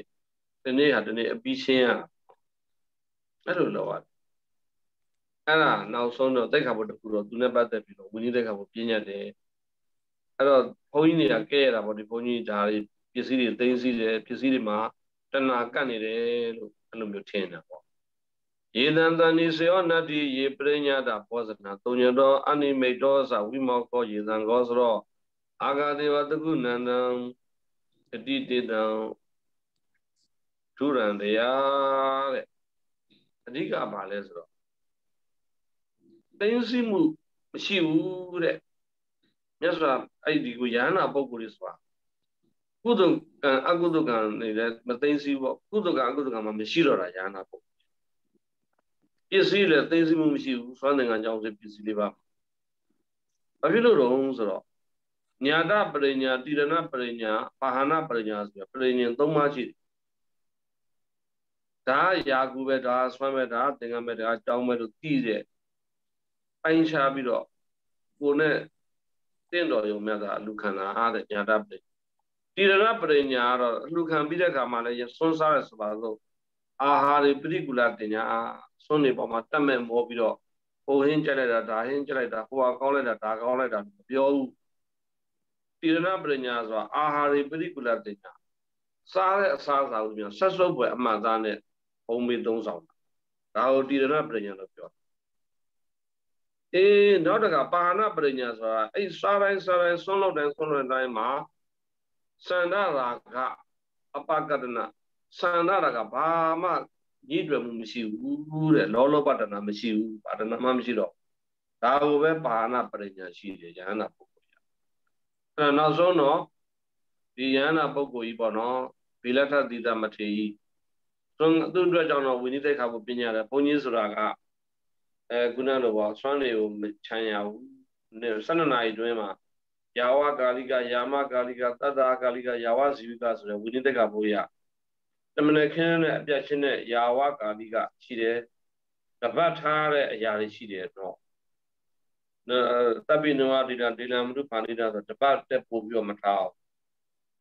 the day had a beaching. I don't know what. Anna now so no take about the Puro, do never the people. We need to have opinion day. I don't pony a care about the pony diary, you see the things, you see the ma, then I can't eat and mutina. Yedan than is your nutty, ye prenya da posit Natonio, animators are we more call you than goes raw. I got the good and did down two and they are Riga Balesro. Then you see move, she would. Yes, I dig Guyana Boguriswa. Kudu can Agudugan, but then see what Kudugan Mashiro Rayana. You see that things move you, funding on Jones Pisiva. A little wrongs or Nyada Perenia, Tirana Perenia, Pahana Perenias, Perenian Tomachi. Da Yakubeta, Swameta, Tingameta, Down Tize. Pain Shabido. Gune. Tendo your mother, Lucana, other Yadabe. Tirana Perenia, Lucan Bida Camala, Son Saras Valo. Aha, the particular Tina, Sonny Pomatame Mobido. Oh, Hinjaleta, who are called a dark all at Bio Tirana Brenas, aha, the particular Tina. Sara Sars out of your Sasso, Mazane, Homey don't sound. How Tirana Brenya of your. Not a Pahana Brenas, Sarah, son of them, son of Dima, Sandara, Apakadana, Sandara, Bama, Nidra Missu, Lolo Patana Missu, Patana Mamsiro. However, Pahana Brenya, she is Yana Pocoya. And also no, the Yana Poco Ibono, Pilata Dida Matei. From Dundra, we need to have opinion, Ponies Raga. Gunanova, Swanley, China, Sananai Dreamer, Yawa Galiga, Yama Galiga, Tada Galiga, Yawa Zivikas, we need the Gaboya. The American Biachine, Yawa Galiga, Chide, the Vatare Yari Chide, no. The Tabinoa Dinam Rupanida, the Bat Pubio Matao,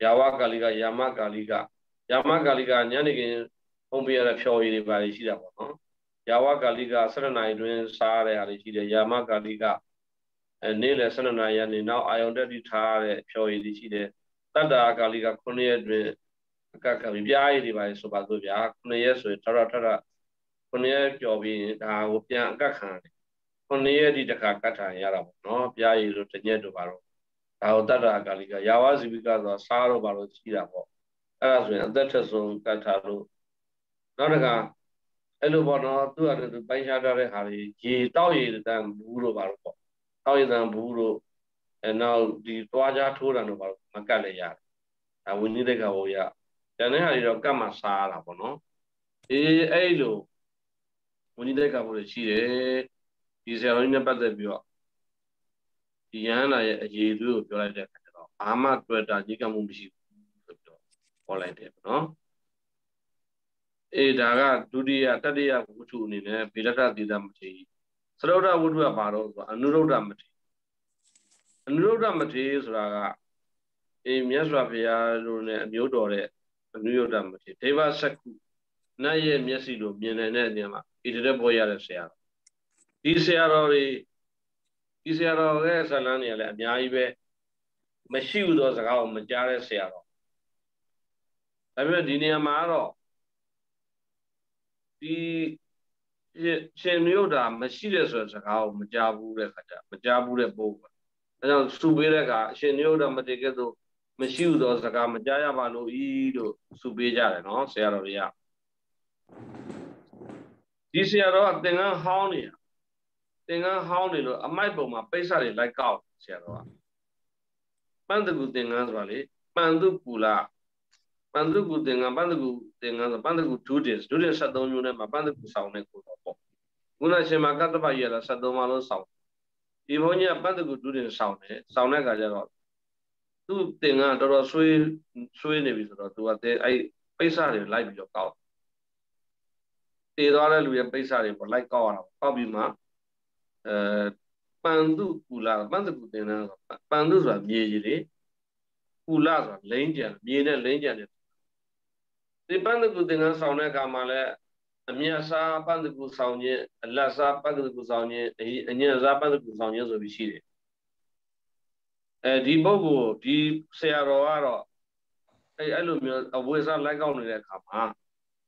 Yawa Galiga, Yama Galiga, Yanigin, Ombia Showy by Shida. Yawa Galiga, Serenai doing Sare, Alishida, Yama Galiga, and Nila Serenai, now I already tired, Showy Dishide, Tada Galiga, Kunia, Kakavia device of Azovia, Kunia, Tara, Kunia, Jobi, Upian Gakan, Kunia di Kakata, Yarab, no, Piai, Rutania to Baro, Tada Galiga, Yawas because of Saro Baro Chidabo, as well, that is on Kataru. Nonaga. Hello, Bono, 2 at the Banshadare Harry, he told them Buru Barco, told them Buru, and now the Twaja tour and about Macalaya. And we need a Gavoya. Then I don't come a Sala, Bono. Elo, we need a Gavoya. He's a ring about the view. Yana, ye do, you like that. I'm not to a Jikamushi. All like that, no? Daga, Dudia, Tadia, Utuni, Pilata Didamati. Sroda would be a barrel, Anurodamati. Anurodamati is Raga, a Miasrapia, Nudore, Nudamati. Teva Saku, Naye Miasido, Mianema, it is a boya sea. This year, Salania, Yaibe, Mashu does a how Majare Searo. I mean, Dinia Maro. The Senyoda, Masidas was a how Majabu, Majabu Boga. And Subirega, Senyoda Mategato, Mashu does a Majaya Valo Ido, Subija, no, Sierra. This year, Tenga Haunia. Tenga Haunino, a Maipoma, Pesari like out, Sierra. Pandagu Tengas Valley, Pandu Pula. Pandugu Tenga, Pandagu 2 days, 2 days shut down Unema, Pandagu Sound. Una Shemakata Bayela, Sadomalo Sound. Ivonia Pandagu 2 days sound, Soundega Jarot. 2 Tenga, Doro Sui Nevis, to what I Pesari like your cow. They are we are Pesari for like our Pabima. Pandu Pula, Pandagu Tenga, Pandus are Yeri, Pulas are Langian, Yena Langian. ဒီပန်းတကူသင်္ကန်းဆောင်တဲ့အခါမှာလည်းအမြတ်စားပန်းတကူဆောင်ခြင်းအလတ်စားပန်းတကူဆောင်ခြင်းအညံ့စားပန်းတကူဆောင်ခြင်းဆိုပြီးရှိတယ်ဒီပုဂ္ဂိုလ်ဒီဆရာတော်ကတော့အဲ့လိုမျိုးအဝိဇ္ဇာလိုက်ကောက်နေတဲ့အခါမှာ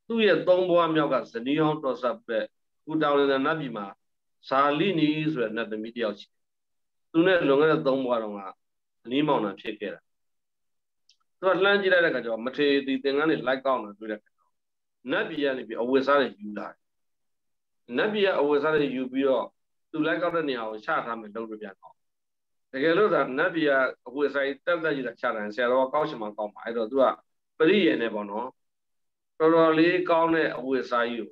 သူ့ရဲ့သုံးဘဝမြောက်ကဇနီးဟောင်းတော်ဆက်တဲ့ကုတောင်တဲ့နတ်ပြည်မှာဇာလိနီဆိုတဲ့နတ်သမီးတယောက်ရှိတယ်သူနဲ့လွန်ခဲ့တဲ့သုံးဘဝတုန်းကဇနီးမောင်နှံဖြစ်ခဲ့တာသူကလှမ်းကြည့်လိုက်တဲ့အခါကျတော့မထေရဒီသင်္ကန်းတွေလိုက်ကောက်နေတွေ့တဲ့အခါကျတော့နတ်ပြည်ကနေပြီးအဝိဇ္ဇာတွေယူလာတယ်နတ်ပြည်ကအဝိဇ္ဇာတွေယူပြီးတော့သူလိုက်ကောက်တဲ့နေရာကိုချထားမယ်လုပ်လို့ပြန်တော့တကယ်လို့သာနတ်ပြည်ကအဝိဇ္ဇာကြီးတက်တက်ကြီးချတယ်ဆရာတော်ကကောက်ချင်မှကောက်မှာအဲ့တော့သူကပရိယေနဲ့ပေါ့နော်တော်တော်လေးကောင်းတဲ့အဝိဇ္ဇာကြီးကို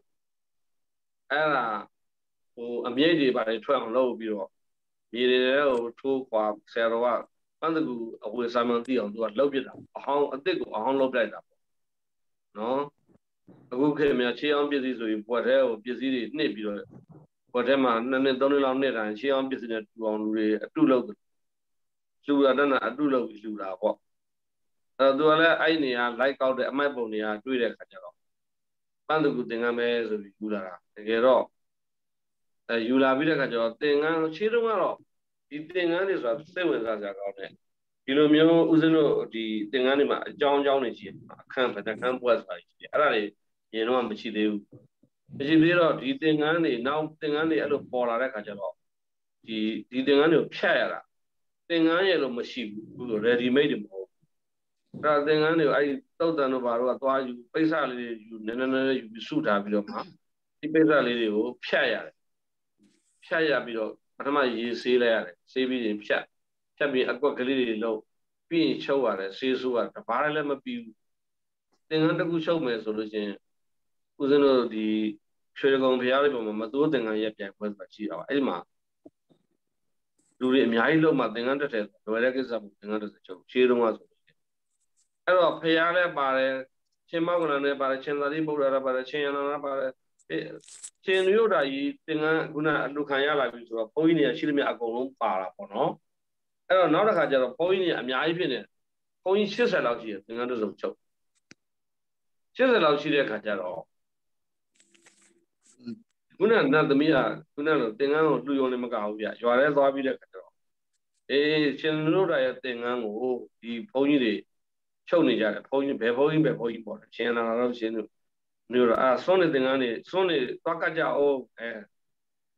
အဲ့ဒါဟိုအမြိတ်တွေပါထွက်အောင်လုပ်ပြီးတော့မြေတွေကိုထိုးခွာဆရာတော်ကပန်းတကူအဝိဇ္ဇာမှန်သိအောင်သူကလှုပ်ပြတာအဟောင်းအစ်စ်ကိုအဟောင်းလှုပ်လိုက်တာပေါ့နော်အခုခေတ်မှာခြေအောင်ပစ္စည်းဆိုရင်ပွက်ထဲကိုပစ္စည်းတွေနှိပ်ပြီးတော့ပွက်ထဲမှာ2 နှစ် 3 နှစ်လောက်နှိပ်တာခြေအောင်ပစ္စည်းနဲ့တူအောင်လူတွေအတုလုပ်လူရတနာအတုလုပ်ပြီးလူတာပေါ့အဲ့တော့သူကလည်းအဲ့နေရာလိုက်ကောက်တဲ့အမိုက်ပုံတွေကတွေ့တဲ့ခါကျတော့ပန်းတကူသင်္ကန်းပဲဆိုပြီးယူလာတာတကယ်တော့ယူလာပြီးတဲ့ခါကျတော့သင်္ကန်းခြေတုံးကတော့ဒီသင်္ကန်းတွေဆိုတာစိတ်ဝင်စားစရာကောင်းတယ်ဒီလိုမျိုးဦးဇင်းတို့ဒီသင်္ကန်းတွေမှာအကြောင်းတွေရှိတယ်အခန်းဗဒကန်းပွက်ဆိုတာရှိတယ်အဲ့ဒါတွေရင်တော့မရှိသေးဘူးမရှိသေးတော့ဒီသင်္ကန်းတွေနောက်သင်္ကန်းတွေအဲ့လိုပေါ်လာတဲ့ခါကျတော့ဒီသင်္ကန်းတွေကိုဖြတ်ရတာသင်္ကန်းရဲ့လို့မရှိဘူး ready made တွေမဟုတ်ဘူးအဲ့သင်္ကန်းတွေကိုအဲ့တုတ်တန်တို့ဘာတို့ကသွားယူပိဿလေးတွေယူနည်းနည်းယူပြီးစုထားပြီးတော့မှဒီပိဿလေးတွေကိုဖြတ်ရတယ်ဖြတ်ရပြီးတော့ပထမရေဆေးလိုက်ရတယ်ဆေးပြီးရင်ဖြတ်ပြီးအကွက်ကလေးတွေလုံးပြီးရင်ချုပ်ရတယ်ဆေးဆိုးရတယ်တဘာလည်းမပြီးဘူးသင်္ကန်းတစ်ခုချုပ်မယ်ဆိုလို့ချင်းဦးဇင်းတို့ဒီရွှေကုံဘုရားလေးပေါ်မှာမတိုးသင်္ကန်းရဲ့ပြန်ပွဲဆိုတာရှိတာပါအဲ့ဒီမှာလူတွေအများကြီးလုံးမှာသင်္ကန်းတက်တယ်လွယ်တဲ့ကိစ္စမဟုတ်သင်္ကန်းတက်ချုပ်ရှေးတုန်းကဆိုလို့အဲ့တော့ဘုရားလည်းပါတယ်ရှင်မောက္ကလန်လည်းပါတယ်ရှင်သာရိပုတ္တရာလည်းပါတယ်ရှင်ရဏလည်းပါတယ်ရှင်ရုပ်ဓာကြီးသင်္ကန်းခုနအလူခံရလာပြီဆိုတော့ဘုန်းကြီးတွေကရှိသမျှအကုန်လုံးပါတာပေါ့နော်အဲ့တော့နောက်တစ်ခါကျတော့ဘုန်းကြီးတွေအများကြီးဖြစ်နေဘုန်းကြီး80လောက်ရှိတယ်သင်္ကန်းတစ်စုံချုပ်80လောက်ရှိတဲ့အခါကျတော့ခုနနတ်သမီးကခုနလိုသင်္ကန်းကိုလှူယုံနေမကဘူးဗျရွာထဲသွားပြီးတဲ့အခါကျတော့ရှင်ရုပ်ဓာရဲ့သင်္ကန်းကိုဒီဘုန်းကြီးတွေချုပ်နေကြတယ်ဘုန်းကြီးဘယ်ဘုန်းကြီးပေါ့ရှင်နာတော့ရှင်တို့မျိုးတော့စွန်းနေသင်္ကန်းတွေစွန်းနေသွားကကြအောင်အဲ့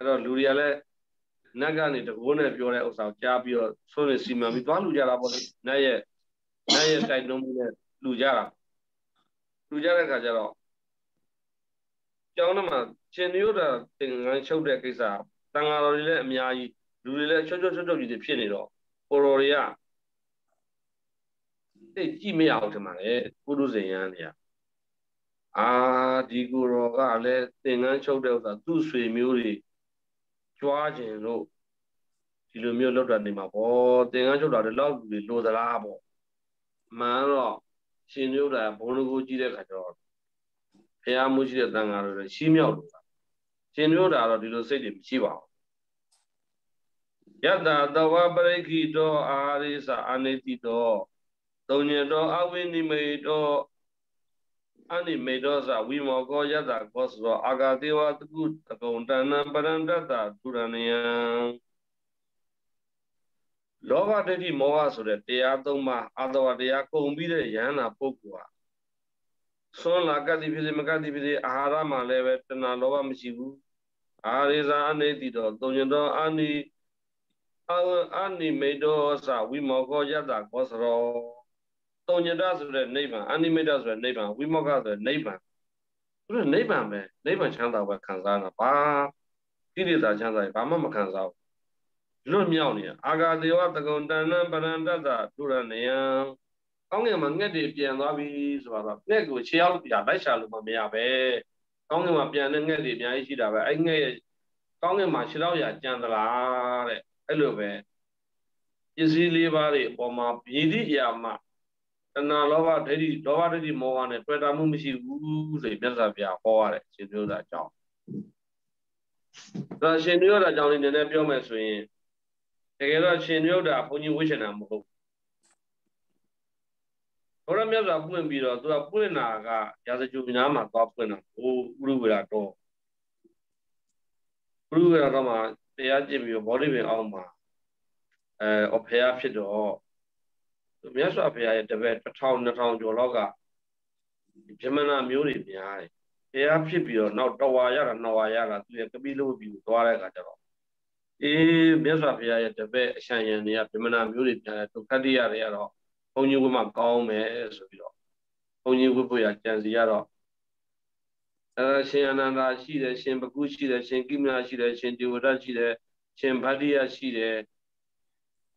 တော့လူတွေကလည်းနတ်ကနေတကိုးနဲ့ပြောတဲ့ဥစ္စာကိုကြားပြီးတော့စွန်းနေစီမံပြီးသွားလူကြတာပေါ့လေနတ်ရဲ့တိုက်နှုံးမှုနဲ့လူကြတာလူကြတဲ့ခါကျတော့ကျောင်းထဲမှာရှင်ညို့တာသင်္ကန်းချုပ်တဲ့ကိစ္စတန်ဃာတော်တွေလည်းအများကြီးလူတွေလည်းချွတ်ကြီးတွေဖြစ်နေတော့ကိုတော်တွေကသိကြည့်မရအောင်ထင်ပါလေပုရုဇဉ်ရန်တွေကဒီကိုတော်ကလည်းသင်္ကန်းချုပ်တဲ့ဥစ္စာသူ့ဆွေမျိုးတွေကြွားခြင်းလို့ဒီလိုမျိုးလောက်တာနေမှာပေါ့သင်္ကန်းချုပ်တာလည်းလောက်လူတွေလိုသလားပေါ့မှန်တော့ရှင်ညို့တာဘုံတကူကြီးတဲ့ခါကျတော့ဘုရားမှုရှိတဲ့တန်ဃာတွေရှင်းမြောက်လို့ရှင်ညို့တာတော့ဒီလိုစိတ်တွေမရှိပါဘူးယတ္တတဝပရိခိတောအာရိသအာနိတိတောသုံညတောအဝိနိမေတောအနိမေတောသဝိမောကောယတ္တကောသရောအာဂတိဝတကုတကုံတဏ္ဏပရန္တတ္တသုရဏယံလောဘဒိဋ္ဌိမောဟဆိုတဲ့တရားသုံးပါးအာသဝတရားကုန်ပြီးတဲ့ယန္တာပုဂ္ဂိုလ်ဟာဆွမ်းလာကတိဖြစ်စေမကတိဖြစ်စေအာဟာရမှာလည်းပဲတဏှာလောဘမရှိဘူးအာရိဇာအနိတိတောသုံညတောအနိမေတောသဝိမောကောယတ္တကောသရောသုံညတဆိုတဲ့နိဗ္ဗာန်အနိမိတ်ဆိုတဲ့နိဗ္ဗာန်ဝိမောကဆိုတဲ့နိဗ္ဗာန်သူကနိဗ္ဗာန်ပဲနိဗ္ဗာန်ချမ်းသာပဲခံစားတာပါကိလေသာချမ်းသာရင်ဘာမှမခံစားဘူးလွတ်မြောက်နေတာအာဂတေဝတကုံတဏ္ဏပရန္တတ္တသုရဏယံကောင်းကင်မှာငှက်တွေပြန်သွားပြီဆိုတော့ငှက်ကိုခြေရောက်ပြလိုက်ရှာလို့မရပဲကောင်းကင်မှာပြန်တဲ့ငှက်တွေအများကြီးရှိတာပဲအဲ့ငှက်ရဲ့ကောင်းကင်မှာခြေရောက်ရကြံသလားတဲ့အဲ့လိုပဲပစ္စည်းလေးပါးတွေအပေါ်မှာဗေဒိယာမတဏှာလောဘဒိဋ္ဌိမောဟနဲ့တွေ့တာမှုမရှိဘူးဆိုမြတ်စွာဘုရားဟောရတယ်ရှင်ညို့တာအကြောင်းဒါရှင်ညို့တာအကြောင်းလေးနည်းနည်းပြောမယ်ဆိုရင်တကယ်တော့ရှင်ညို့တာဘုန်းကြီးဝိရှင်တာမဟုတ် တော်ရမြတ်စွာပွင့်ပြီးတော့သူကပွင့်နာကရာဇဂျူများမှာသွားပွင့်တာဟိုဥရုဝေရတော့ဥရုဝေရတော့မှာတရားကျင့်ပြီးတော့ဘောဓိပင်အောင်မှာအဖေရဖြစ်တော့မြတ်စွာဘုရားရဲ့တပည့်1000 2000ကျော်လောက်ကဗြဟ္မဏမျိုးတွေများတယ်တရားဖြစ်ပြီးတော့နောက်တော်ဝါရတာနှစ်ဝါရတာသူရဲ့ကပိလဝတ်ပြီးသွားတဲ့အခါကျတော့မြတ်စွာဘုရားရဲ့တပည့်အရှံရံတွေကဗြဟ္မဏမျိုးတွေများတယ်ဒုက္ခတိရတွေကတော့ဘုန်းကြီးဝတ်မှကောင်းမယ်ဆိုပြီးတော့ဘုန်းကြီးဝတ်ဖို့ရကြံစီရတော့ရှင်အနန္ဒာရှိတယ်ရှင်ဘကုရှိတယ်ရှင်ကိမနာရှိတယ်ရှင်ဒေဝဒတ်ရှိတယ်ရှင်ဗတ္တိယရှိတယ်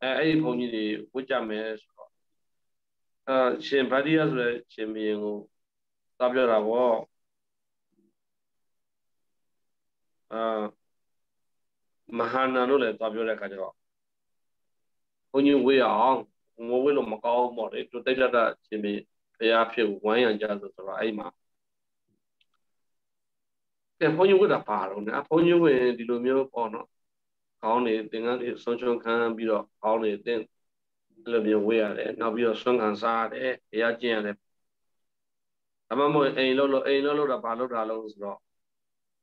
အဲ့ဒီဘုန်းကြီးတွေဝတ်ကြမယ်ဆိုတော့ရှင်ဗတ္တိယဆိုတဲ့ရှင်ဘုရင်ကိုသာပြောတာဗောမဟာနန်တို့လည်းသာပြောတဲ့အခါကျတော့ဘုန်းကြီးဝေးအောင်ငိုဝေးလို့မကောင်းပေါ့လေသူတိတ်တတ်ရှင်ဘုရားဖြစ်ဝိုင်းရံကြဆိုတော့အဲ့မှာဘုန်းကြီးဝတ်တာပါတော့နော်ဘုန်းကြီးဝင်ဒီလိုမျိုးပေါ့နော်ခေါင်းနေသင်္ကန်းတွေဆုံးချုံခံပြီးတော့ခေါင်းနေသင်အဲ့လိုမျိုးဝေးရတယ်နောက်ပြီးတော့ဆွမ်းခံစားရတယ်တရားကျင့်ရတယ်ဒါမှမဟုတ်အိမ်လို့တာဘာလို့တာလို့ဆိုတော့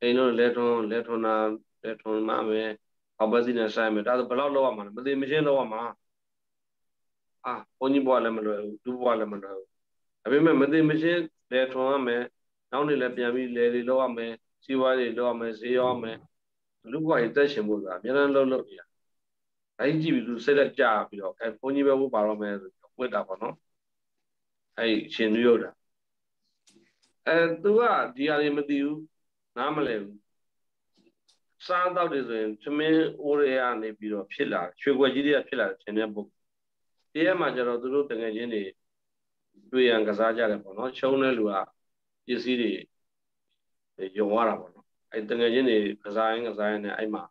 အိမ်လို့လက်ထွန်းမှမယ်အောက်ဘက်စီနဲ့ဆိုင်မယ်ဒါဆိုဘယ်လောက်လောက်ရမှာလဲမသိမချင်းလောက်ရမှာဘုန်းကြီးဘွားလည်းမလွယ်ဘူးသူ့ဘွားလည်းမလွယ်ဘူးဒါပေမဲ့မသိမချင်းလက်ထွန်းရမယ်နောက်နေလည်းပြန်ပြီးလေတွေလောက်ရမယ်စီးပွားတွေလောက်ရမယ်ဈေးရောက်မယ်လူ့ဘဝရဲ့တက်ရှင်မှုကအများအားလုံးလုပ်နေတာအဲ့ကြည့်ပြီးသူစိတ်လက်ကြပြီးတော့ဘုန်းကြီးပဲဝတ်ပါတော့မယ်ဆိုဝတ်တာပေါ့နော်အဲ့ရှင်နုရုဒ္ဓသူကဒီဟာတွေမသိဘူးနားမလဲဘူးစားတော့တယ်ဆိုရင်သမင်းအိုးရကနေပြီးတော့ဖြစ်လာရွှေကွက်ကြီးတွေကဖြစ်လာတယ်ထင်တဲ့ပုဂ္ဂိုလ်တရားမှာကျတော့သူတို့တကယ်ချင်းတွေတွေ့ရန်ကစားကြတယ်ပေါ့နော်ရှုံးတဲ့လူကပစ္စည်းတွေယုံရတာပေါ့နော်အဲ့တကယ်ချင်းတွေကစားရင်နဲ့အဲ့မှာ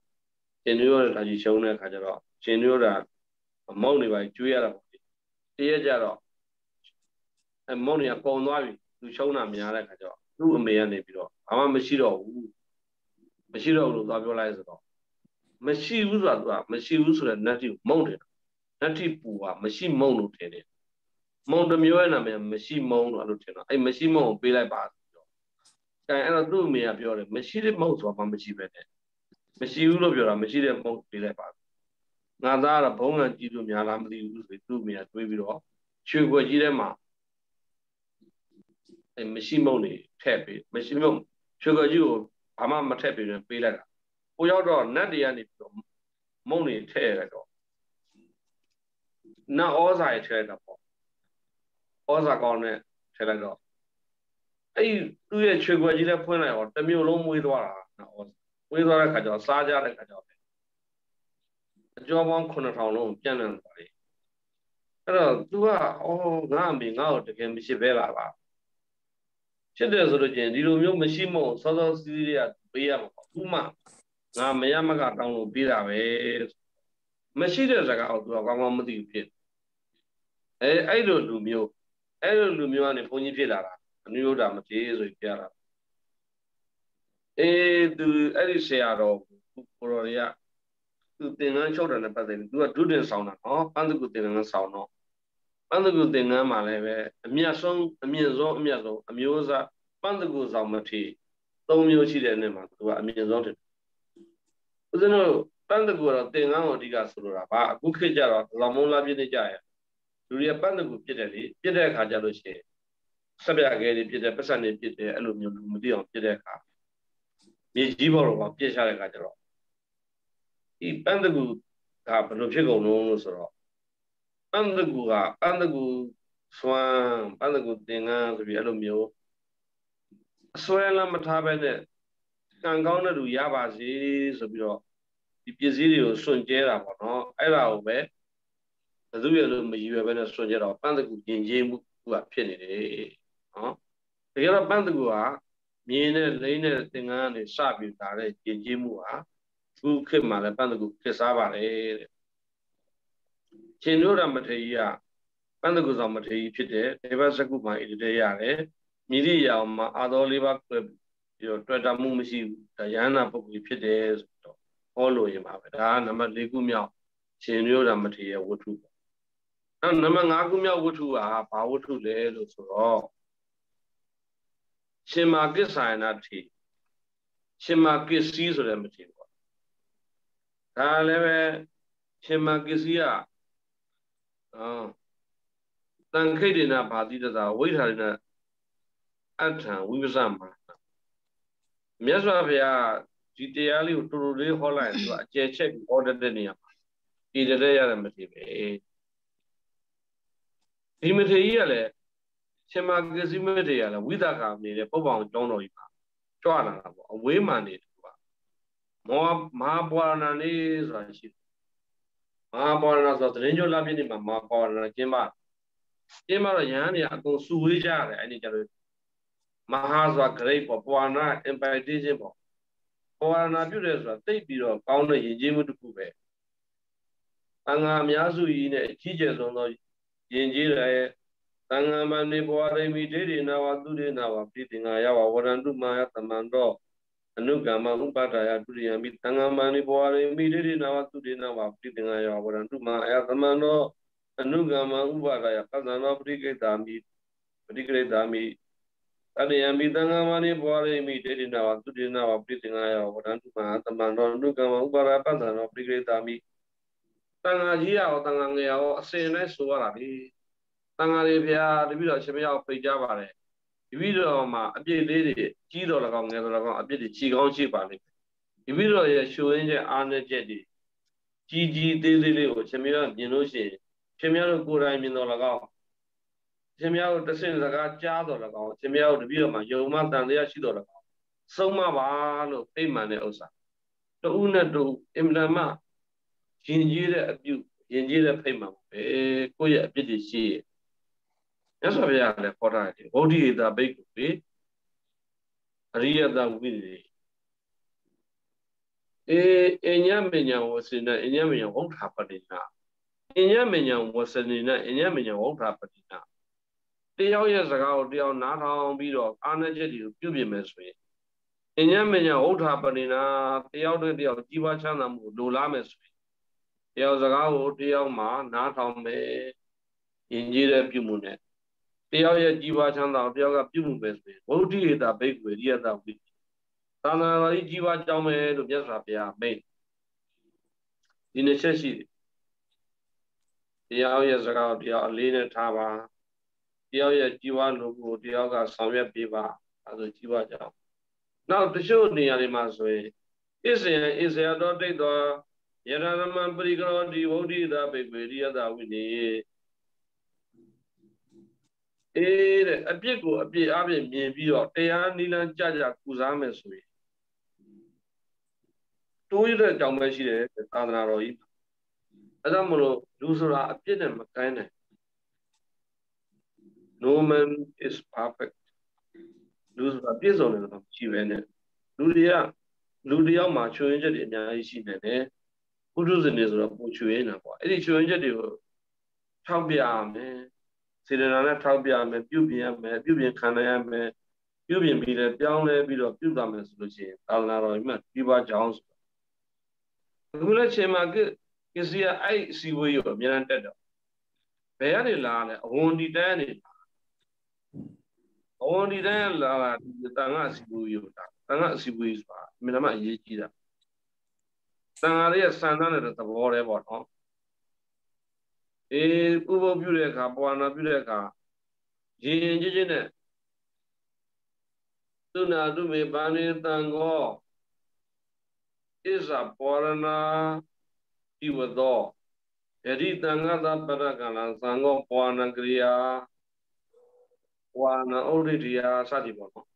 ရှင်နုရုဒ္ဓကြီးရှုံးတဲ့အခါကျတော့ရှင်နုရုဒ္ဓမုံနေပါကျွေးရတာပေါ့တရားကြတော့မုံနေကပုံသွားပြီသူရှုံးတာများတဲ့အခါကျတော့သူ့အမေကနေပြီးတော့ဘာမှမရှိတော့ဘူးလို့သွားပြောလိုက်ဆိုတော့မရှိဘူးဆိုတာသူကမရှိဘူးဆိုတဲ့နတ်တိကိုမုံတယ်နတ်တိပူကမရှိမုံလို့ထင်တယ်မုံတစ်မျိုးရဲ့နာမည်မရှိမုံလို့အဲ့လိုထင်တော့အဲ့မရှိမုံကိုပေးလိုက်ပါဆိုတော့အဲ့တော့သူ့အမေကပြောတယ်မရှိတဲ့မုံဆိုတာမှမရှိပဲနဲ့မရှိဘူးလို့ပြောတာမရှိတဲ့မုံပေးလိုက်ပါငါသားကတော့ဘုံကကြည့်လို့များလားမသိဘူးဆိုသူ့အမေကတွေးပြီးတော့ရွှေခွက်ကြီးထဲမှာမရှိမုံနေထည့်ပေးမရှိမုံရွှေခွက်ကြီးကိုဘာမှမထည့်ပေးရင်ပေးလိုက်တာဟိုရောက်တော့နတ်တွေကနေပြီးတော့မုံနေထည့်လိုက်တော့နတ်ဩဇာရထည့်လိုက်တာပေါ့ဩဇာကောင်းနဲ့ထည့်လိုက်တော့အဲ့သူ့ရဲ့ရွှေခွက်ကြီးလည်းဖွင့်လိုက်တော့တစ်မျိုးလုံးမွေးသွားတာနတ်ဩဇာမွေးသွားတဲ့ခါကျတော့စားကြတဲ့ခါကျတော့အကျော်ပေါင်း9000လုံးပြန့်နှံ့သွားတယ်အဲ့တော့ तू ကငါအမေငါ့ကိုတကယ်မရှိပဲလာပါဖြစ်တယ်ဆိုလို့ချင်းဒီလိုမျိုးမရှိမို့စောစောစီးတွေကပေးရမှာပေါ့ဥမာငါမရမကတောင်းလို့ပေးတာပဲမရှိတဲ့စကားကို तू ကကောင်းကောင်းမသိဘူးဖြစ်အဲ့လိုလူမျိုးကနေဘုန်းကြီးဖြစ်လာတာအနုရုဒ္ဓမထေရဆိုပြရတာသူအဲ့ဒီဆရာတော်ကိုရော်တွေကသူသင်္ကန်းလျှောက်တယ်နဲ့ပတ်သက်ပြီး तू ကဒုတင်ဆောင်တာနော်ပန်းတကူသင်္ကန်းဆောင်တော့ပန်းတကူသင်္ကန်းမှာလည်းပဲအမြင့်ဆုံးအမျိုးအစားပန်းတကူဆောင်မထေရ3မျိုးရှိတဲ့နေ့မှာ तू ကအမြင့်ဆုံးတယ်ဦးဇင်းတို့ပန်းတကူကတော့သင်္ကန်းကိုအဓိကဆိုလိုတာပါအခုခေတ်ကျတော့ဇော်မုံလာပြည့်နေကြရလူတွေကပန်းတကူပြစ်တယ်လေပြစ်တဲ့အခါကျလို့ရှိရင်ဆက်ပြခဲတွေပြစ်တယ်ပတ်စံတွေပြစ်တယ်အဲ့လိုမျိုးလူမသိအောင်ပြစ်တဲ့အခါမြေကြီးဘောတော့ပြစ်ချတဲ့အခါကျတော့ဒီပန်းတကူကဘယ်လိုဖြစ်ကုန်လို့ဆိုတော့ပန်းတကူစွမ်းပန်းတကူသင်္ကန်းဆိုပြီးအဲ့လိုမျိုးအစွဲလမ်းမထားပဲနဲ့ကံကောင်းတဲ့လူရပါစေဆိုပြီးတော့ဒီပစ္စည်းတွေကိုစွန့်ကြဲတာပေါ့နော်အဲ့ဒါကိုပဲဘယ်သူရလို့မရည်ရွယ်ပဲနဲ့စွန့်ကြဲတော့ပန်းတကူယဉ်ကျေးမှုကဖြစ်နေတယ်နော်တကယ်တော့ပန်းတကူကမြင်းနဲ့လိမ့်နဲ့သင်္ကန်းကနေစပြီးလာတဲ့ယဉ်ကျေးမှုဟာခုခေတ်မှာလည်းပန်းတကူခေတ်စားပါတယ်တဲ့ရှင်နုရုဒ္ဓမထေရကြီးကပန်းတကူဆောင်မထေရကြီးဖြစ်တယ်ဒေဝစကုမှာဣတိတေရတယ်မြည်ရိယာမှာအာသော၄ပါးပြီးတော့တွေ့တာမှုမရှိဘူးဒါယန္နာပုဂ္ဂိုလ်ဖြစ်တယ်ဆိုတော့ဟောလို့ရင်ပါပဲဒါကနံပါတ်၄ခုမြောက်ရှင်နုရုဒ္ဓမထေရဝတ္ထု နံပါတ်5ခုမြောက်ဝတ္ထုဟာဘာဝတ္ထုလဲလို့ဆိုတော့ရှင်မာကိစ္ဆာယနာတိရှင်မာကိစ္စည်းဆိုတဲ့မထေပေါ့ဒါလည်းပဲရှင်မာကိစ္စည်းကတန်ခိတ်ဒေနာဘာတိတသာဝိထာရဏအထံဝိပဿနာမြတ်စွာဘုရားဒီတရားလေးကိုတူတူလေးဟောလိုက်ရင်သူကအကျယ်ချက်ဟောတတ်တဲ့နေရာမှာဤတဲ့ရတဲ့မထေပဲဒီမထေကြီးကလည်းရှင်မာကိစ္စည်းမထေကြီးကလည်းဝိသကာနေတဲ့ပုပ္ပအောင်ကျောင်းတော်ကြီးပါကြွလာတာပေါ့အဝေးမှနေတယ်ကွာမဟာပွာရဏနေဆိုတာရှိတယ်မဟာပွာရဏဆိုသတင်းကျော်လာပြည့်နေမှာမဟာပွာရဏကျင်းပါတော့ယဟန်တွေအကုန်စုဝေးကြရတယ်အဲ့ဒီကြလို့မဟာဆိုတာ great ပေါ့ပွာရဏ impartation ပေါ့ပွာရဏပြုတယ်ဆိုတာသိပြီးတော့ကောင်းတဲ့ယဉ်ကျေးမှုတစ်ခုပဲအင်္ဂါအများစုကြီးနဲ့အကြီးကျယ်ဆုံးသောယဉ်ကျေးတဲ့သံဃာမဏိဘဝရိမိဒေဒေနာဝသူဒေနာဝပိတိငါယဝဝရန္တုမာယသမန္တောအနုကမ္မဥပါဒယဒုရိယမိသံဃာမဏိဘဝရိမိဒေဒေနာဝသူဒေနာဝပိတိငါယဝဝရန္တုမာယသမန္တောအနုကမ္မဥပါဒယပသနောပရိကိတာမိပရိကိတာမိအရိယမိသံဃာမဏိဘဝရိမိဒေဒေနာဝသူဒေနာဝပိတိငါယဝဝရန္တုမာယသမန္တောအနုကမ္မဥပါဒယပသနောပရိကိတာမိတန်ဃာကြီးရောတန်ဃာငယ်ရောအစဉ်နဲ့ဆိုရတာလေတန်ဃာတွေဘုရားတပည့်တော်ရှင်မရောက်ဖိတ်ကြပါတယ်တပည့်တော်မှာအပြစ်လေးတွေကြီးတော်၎င်းငယ်တော်၎င်းအပြစ်တွေခြေကောင်းရှိပါလိမ့်မယ်တပည့်တော်ရဲ့ရှုရင်းချက်အားနည်းချက်တွေကြီးကြီးသေးသေးလေးကိုရှင်မရောက်မြင်လို့ရှိရင်ရှင်မရောက်ကိုယ်တိုင်မြင်တော်၎င်းရှင်မရောက်တဆင့်စကားကြားတော်၎င်းရှင်မရောက်တပည့်တော်မှာယုံမှတန်တရားရှိတော်၎င်းဆုံးမပါလို့အိမ်မှန်တဲ့ဥစ္စာတဦးနဲ့တူအင်မတန်မှယဉ်ကျေးတဲ့အပြုယဉ်ကျေးတဲ့ဖိတ်မှန်ပဲကိုယ့်ရဲ့အပြစ်တွေရှိရဲ့မြတ်စွာဘုရားလည်းခေါ်ထားတယ်ဗုဒ္ဓေတာဘိက္ခုပေအရိယတဝိသေအညမညံဝစေနအညမညံဝဋ္ဌပတိနာအညမညံဝစနေနအညမညံဝဋ္ဌပတိနာတယောက်ရဲ့စကားကိုတယောက်နားထောင်ပြီးတော့အာဏာချက်တွေကိုပြုပြင်မယ်ဆိုရင်အညမညံဝဋ္ဌပတိနာတယောက်နဲ့တယောက်ကြီးပွားချမ်းသာမှုလိုလားမယ်ဆိုရင်တယောက်စကားကိုတယောက်မှနားထောင်မယ်ယဉ်ကျေးတဲ့ပြုမှုနဲ့တယောက်ရဲ့ကြီးပွားချမ်းသာတယောက်ကပြုမှုပဲဆိုရင်ဗုဒ္ဓေတာဘိက္ခုရိယတဝိသာသနာတော်ကြီးကြီးပွားကြောင်းမယ်လို့မြတ်စွာဘုရားမိန့်ဒီနှစ်ချက်ရှိတယ်တယောက်ရဲ့စကားကိုတယောက်အလေးနဲ့ထားပါတယောက်ရဲ့ကြီးပွားလိုကိုတယောက်ကဆောင်ရွက်ပေးပါအဲဒါကြီးပွားကြောင်းနောက်တချို့နေရာတွေမှာဆိုရင်ဣစေယတော်တိတ်တော်ယရဏမံပရိကရောတိဗုဒ္ဓေတာဘိက္ခုရိယတဝိနေတဲ့အပြစ်ကိုအပြစ်အပြစ်မြင်ပြီးတော့တရားနိလန်းကြကြကုစားမယ်ဆိုရင်တိုးရတဲ့အကြောင်းပဲရှိတယ်သာသနာတော်ကြီးအဲဒါမလို့လူဆိုတာအပြစ်နဲ့မကိုင်းနိုင် No man is perfect လူဆိုတာပြည့်စုံတယ်လို့မရှိပဲနဲ့လူတယောက်မှာချွေရင်ချက်တွေအများကြီးရှိနေတယ်ပုထုဇဉ်တွေဆိုတော့ပူချွေနေတာပေါ့အဲ့ဒီချွေရင်ချက်တွေကိုထောက်ပြရမယ်စေတနာနဲ့ထောက်ပြရမယ်ပြုပြင်ရမယ်ပြုပြင်ခံရမယ်ပြုပြင်ပြီးလည်းပြောင်းလဲပြီးတော့ပြုသွားမယ်ဆိုလို့ရှိရင်သာသနာတော်ကြီးမှာပြီးပါကြောင်းဆိုအခုလည်းချိန်မှာကစ္စည်းအဲ့အစီဝေးကိုအများနဲ့တက်တော့ဘယ်ကနေလာလဲအဝန်ဒီတန်းနေအဝန်ဒီတန်းလာတန်ခါအစီဝေးကိုတာတန်ခါအစီဝေးဆိုတာအများအရေးကြီးတာတန်ခါလေးရဲ့စံတန်းတဲ့သဘောတည်းပေါ့နော်ဥပုပ်ပြုတဲ့အခါပဝါနာပြုတဲ့အခါရင်ချင်းနဲ့သုနာတုမေဘာနေတံဃောဣဇာပောရဏဤဝသောယတိတံဃာသပရကလံသံဃောပဝါနာကရိယာပဝါနာဩရိတိယစသည်ပေါ့နော်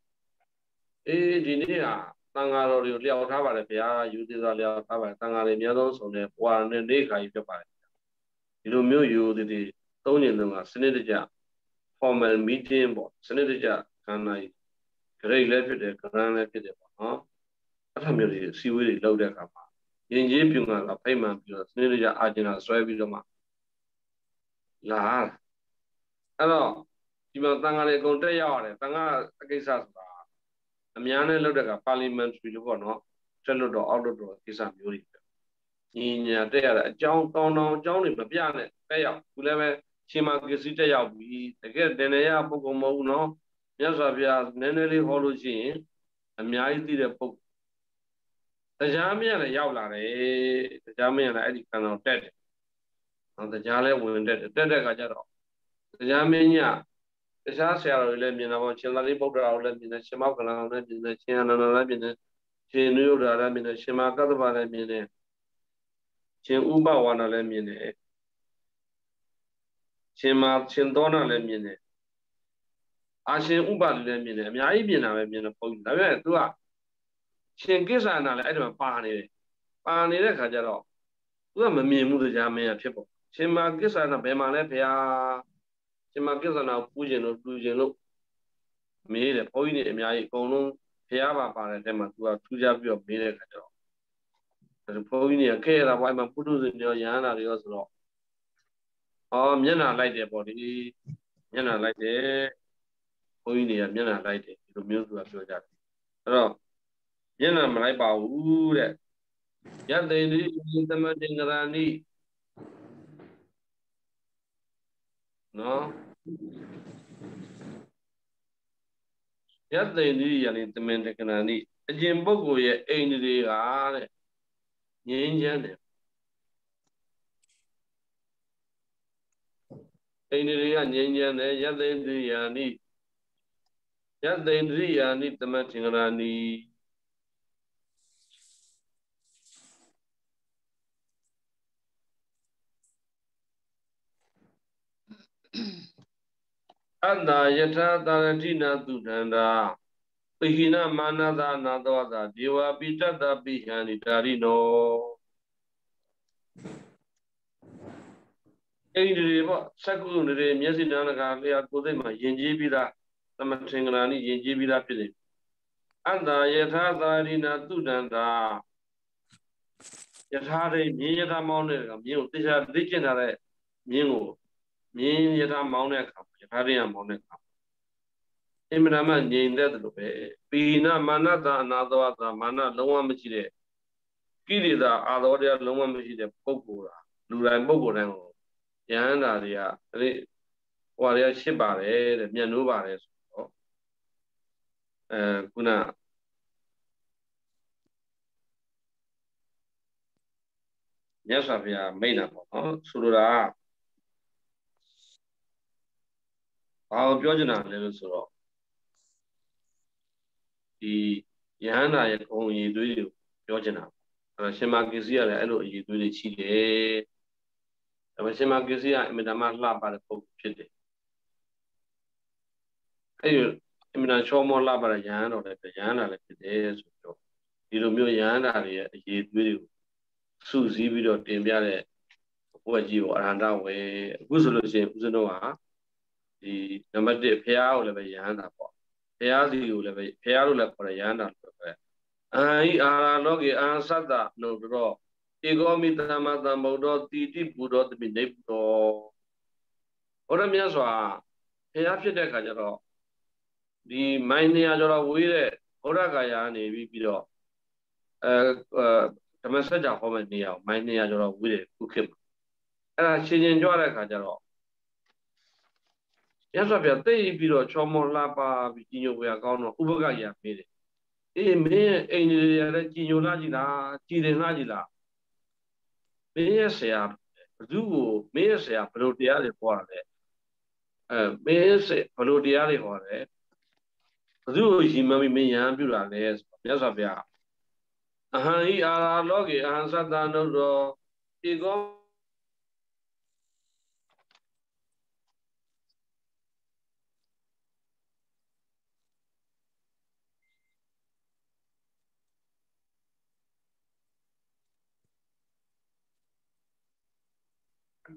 ဒီနေ့ဟာသံဃာတော်တွေကိုလျှောက်ထားပါတယ်ဗျာယူသေးစွာလျှောက်ထားပါတယ်သံဃာတွေအများဆုံးဆုံးတဲ့ပဝါနာနေခါကြီးဖြစ်ပါတယ်ဒီလိုမျိုးယူသေးသေးသုံးညလုံးကစနစ်တကျ formal meeting ပေါ့စနစ်တကျခန္ဓာကြီး grade လည်းဖြစ်တယ် grand လည်းဖြစ်တယ်ပေါ့နော်အဲ့လိုမျိုးတွေစီဝေးတွေလောက်တဲ့အခါမှာယဉ်ကျေးပြုံကဖိတ်မှန်ပြီးတော့စနစ်တကျအာကျင်တာဆွဲပြီးတော့မှလာအဲ့တော့ဒီမှာတန်ခါတွေအကုန်တက်ရောက်ရတယ်တန်ခါအကိစ္စဆိုတာအများနဲ့လောက်တဲ့က parliamentary လို့ပေါ့နော်တက်လို့တော့အောက်လို့တော့ကိစ္စမျိုးတွေညီညာတက်ရတာအကြောင်းတောင်းအကြောင်းတွေမပြနဲ့တက်ရောက်ခုလည်းပဲ ရှင်မကစ္စည်းတက်ရောက်ပြီတကယ်တင်နေရပုဂ္ဂိုလ်မဟုတ်ဘူးနော်မြတ်စွာဘုရားနည်းနည်းလေးဟောလို့ရှိရင်အများကြီးသိတဲ့ပုဂ္ဂိုလ်တရားမင်းလည်းရောက်လာတယ်တရားမင်းလည်းအဲ့ဒီခန္ဓာကိုတက်တယ်နော်တရားလည်းဝင်တက်တယ်တက်တဲ့အခါကျတော့တရားမင်းညတခြားဆရာတော်တွေလည်းမြင်တာပေါ့ရှင်သာရိပုတ္တရာကိုလည်းမြင်တယ်ရှင်မောက္ကလန်ကိုလည်းမြင်တယ်ရှင်အနန္ဒာလည်းမြင်တယ်ရှင်နုယုဒ္ဓလည်းမြင်တယ်ရှင်မကတ္တဗလည်းမြင်တယ်ရှင်ဥပဝါဒလည်းမြင်တယ်ရှင်သောနာလည်းမြင်တယ်အာရှင်ဥပလည်းမြင်တယ်အများကြီးမြင်တာပဲမြင်တယ်ပုံဒါပေမဲ့သူကရှင်ကိစ္ဆာနာလည်းအဲ့ဒီမှာပါနေတယ်ပါနေတဲ့ခါကျတော့သူကမမြင်ဘူးတရားမင်းရဖြစ်ပေါ့ရှင်မကိစ္ဆာနာဘယ်မှာလဲဖေဟာရှင်မကိစ္ဆာနာကိုပူးခြင်းလို့တူခြင်းလို့မေးတယ်ဘုန်းကြီးတွေအများကြီးအကုန်လုံးဖះပါတဲ့တဲမှာသူကထူးခြားပြီးတော့မေးတဲ့ခါကျတော့ဘုန်းကြီးတွေကခဲ့ရတာပေါ့အဲ့မှာပုထုဇဉ်တွေရောယဟန္တာတွေရောဆိုတော့မျက်နှာလိုက်တယ်ပေါ့ဒီမျက်နှာလိုက်တယ်ဘုန်းကြီးတွေကမျက်နှာလိုက်တယ်ဒီလိုမျိုးသူကပြောကြတယ်အဲ့တော့မျက်နှာမလိုက်ပါဘူးတဲ့ယတ္တိတိသမတေငရဏိနော်ယတ္တိတိယလိသမတေကရဏိအကျင့်ပုဂ္ဂိုလ်ရဲ့အိန္ဒြေကတဲ့ငြိမ်းချမ်းတယ်အိန္ဒြေကငြိမ်းချမ်းတယ်ယတ္တိတိယာနိယတ္တိတိယာနိသမတေကရဏိအတ္တယထာတာရတိနာတုဒန္တာပိဟိနမာနသာနာသောသာဒေဝပိတ္တပိဟံနိတာရိနောအိန္ဒြေပေါ့စက္ကုတွေမျက်စိနားကလျာကိုယ်စိတ်မှာယဉ်ကျေးပြီးသားသမထင်္ဂရာနိယဉ်ကျေးပြီးသားဖြစ်နေအတ္တယထာတာရိနာတုဒန္တာယထာတွေမြင်းယထာမောင်းတဲ့ကမြင်းကိုတရားသိကျင်ထားတဲ့မြင်းကိုမြင်းယထာမောင်းတဲ့အခါယထာတွေကမောင်းတဲ့အခါအင်မတန်မှငြိမ်သက်တယ်လို့ပဲပိဟိနမာနသာအနာသောသာမာနလုံးဝမရှိတဲ့ကိလေသာအာသောတရားလုံးဝမရှိတဲ့ပုဂ္ဂိုလ်လားလူတိုင်းပုဂ္ဂိုလ်တိုင်းကိုယဟန္တာတွေကအဲ့ဟိုတွေကရှစ်ပါတယ်တဲ့မြတ်နိုးပါတယ်ဆိုတော့ခုနမြတ်စွာဘုရားမိန့်တာပေါ့နော်ဆိုလိုတာဘာကိုပြောချင်တာလဲလို့ဆိုတော့ဒီယဟန္တာရဲ့ဂုဏ်ရည်သွေးတွေကိုပြောချင်တာအဲ့ရှင်မကိစ္စည်းကလည်းအဲ့လိုအရည်သွေးတွေရှိတယ်ဒါပေမဲ့ရှင်မကိစ္စည်းကအမြဲတမ်းလှပတဲ့ပုဂ္ဂိုလ်ဖြစ်တယ်အဲ့ဒီအမြဲတမ်းချောမောလှပတဲ့ယဟန်တော်လည်းယဟန္တာလည်းဖြစ်တယ်ဆိုတော့ဒီလိုမျိုးယဟန္တာတွေရဲ့အရည်သွေးတွေကိုစုစည်းပြီးတော့တင်ပြတဲ့ဘုရားကြီးကိုအရဟံဝေအခုဆိုလို့ရှိရင်ဦးဇင်းတို့ဟာဒီနံပါတ်1ဖះကိုလည်းပဲယဟန္တာပေါ့ဖះစီကိုလည်းပဲဖះလို့လည်းခေါ်တယ်ယဟန္တာလို့ပဲအာဟိအာရလောကေအာသတ္တလို့တော့ဧကောမိတမတံဗုဒ္ဓတိတိပူတော်တပိနေပူတော်ဘုရားမြတ်စွာဖះဖြစ်တဲ့အခါကျတော့ဒီမိုင်း200ကျော်တော့ဝေးတဲ့ဘုရားကာယကနေပြီးတော့ဓမ္မစကြာဟောမဲ့နေရာကိုမိုင်း200ကျော်တော့ဝေးတယ်ခုခေတ်မှာအဲ့ဒါရှင်ရှင်ကြွတဲ့အခါကျတော့ရသော်ပြသိပြီးတော့ချောမောလှပပြီးကြီးညိုဝေကောင်းတော့ဥပကရမေးတယ်အေးမင်းအိမ်တွေရတဲ့ကြီးညိုလာကြည်လားကြည်တယ်လားကြည်လားမင်းရဲ့ဆရာဘသူကိုမင်းရဲ့ဆရာဘယ်လိုတရားတွေဟောတာလဲမင်းရဲ့ဆရာဘယ်လိုတရားတွေဟောတယ်ဘသူကိုယဉ်မပြီးမင်းယဟန်ပြုတာလဲဆိုမြတ်စွာဘုရားအဟံဤအာရာလောကေအဟံသတ္တနုရောဧကော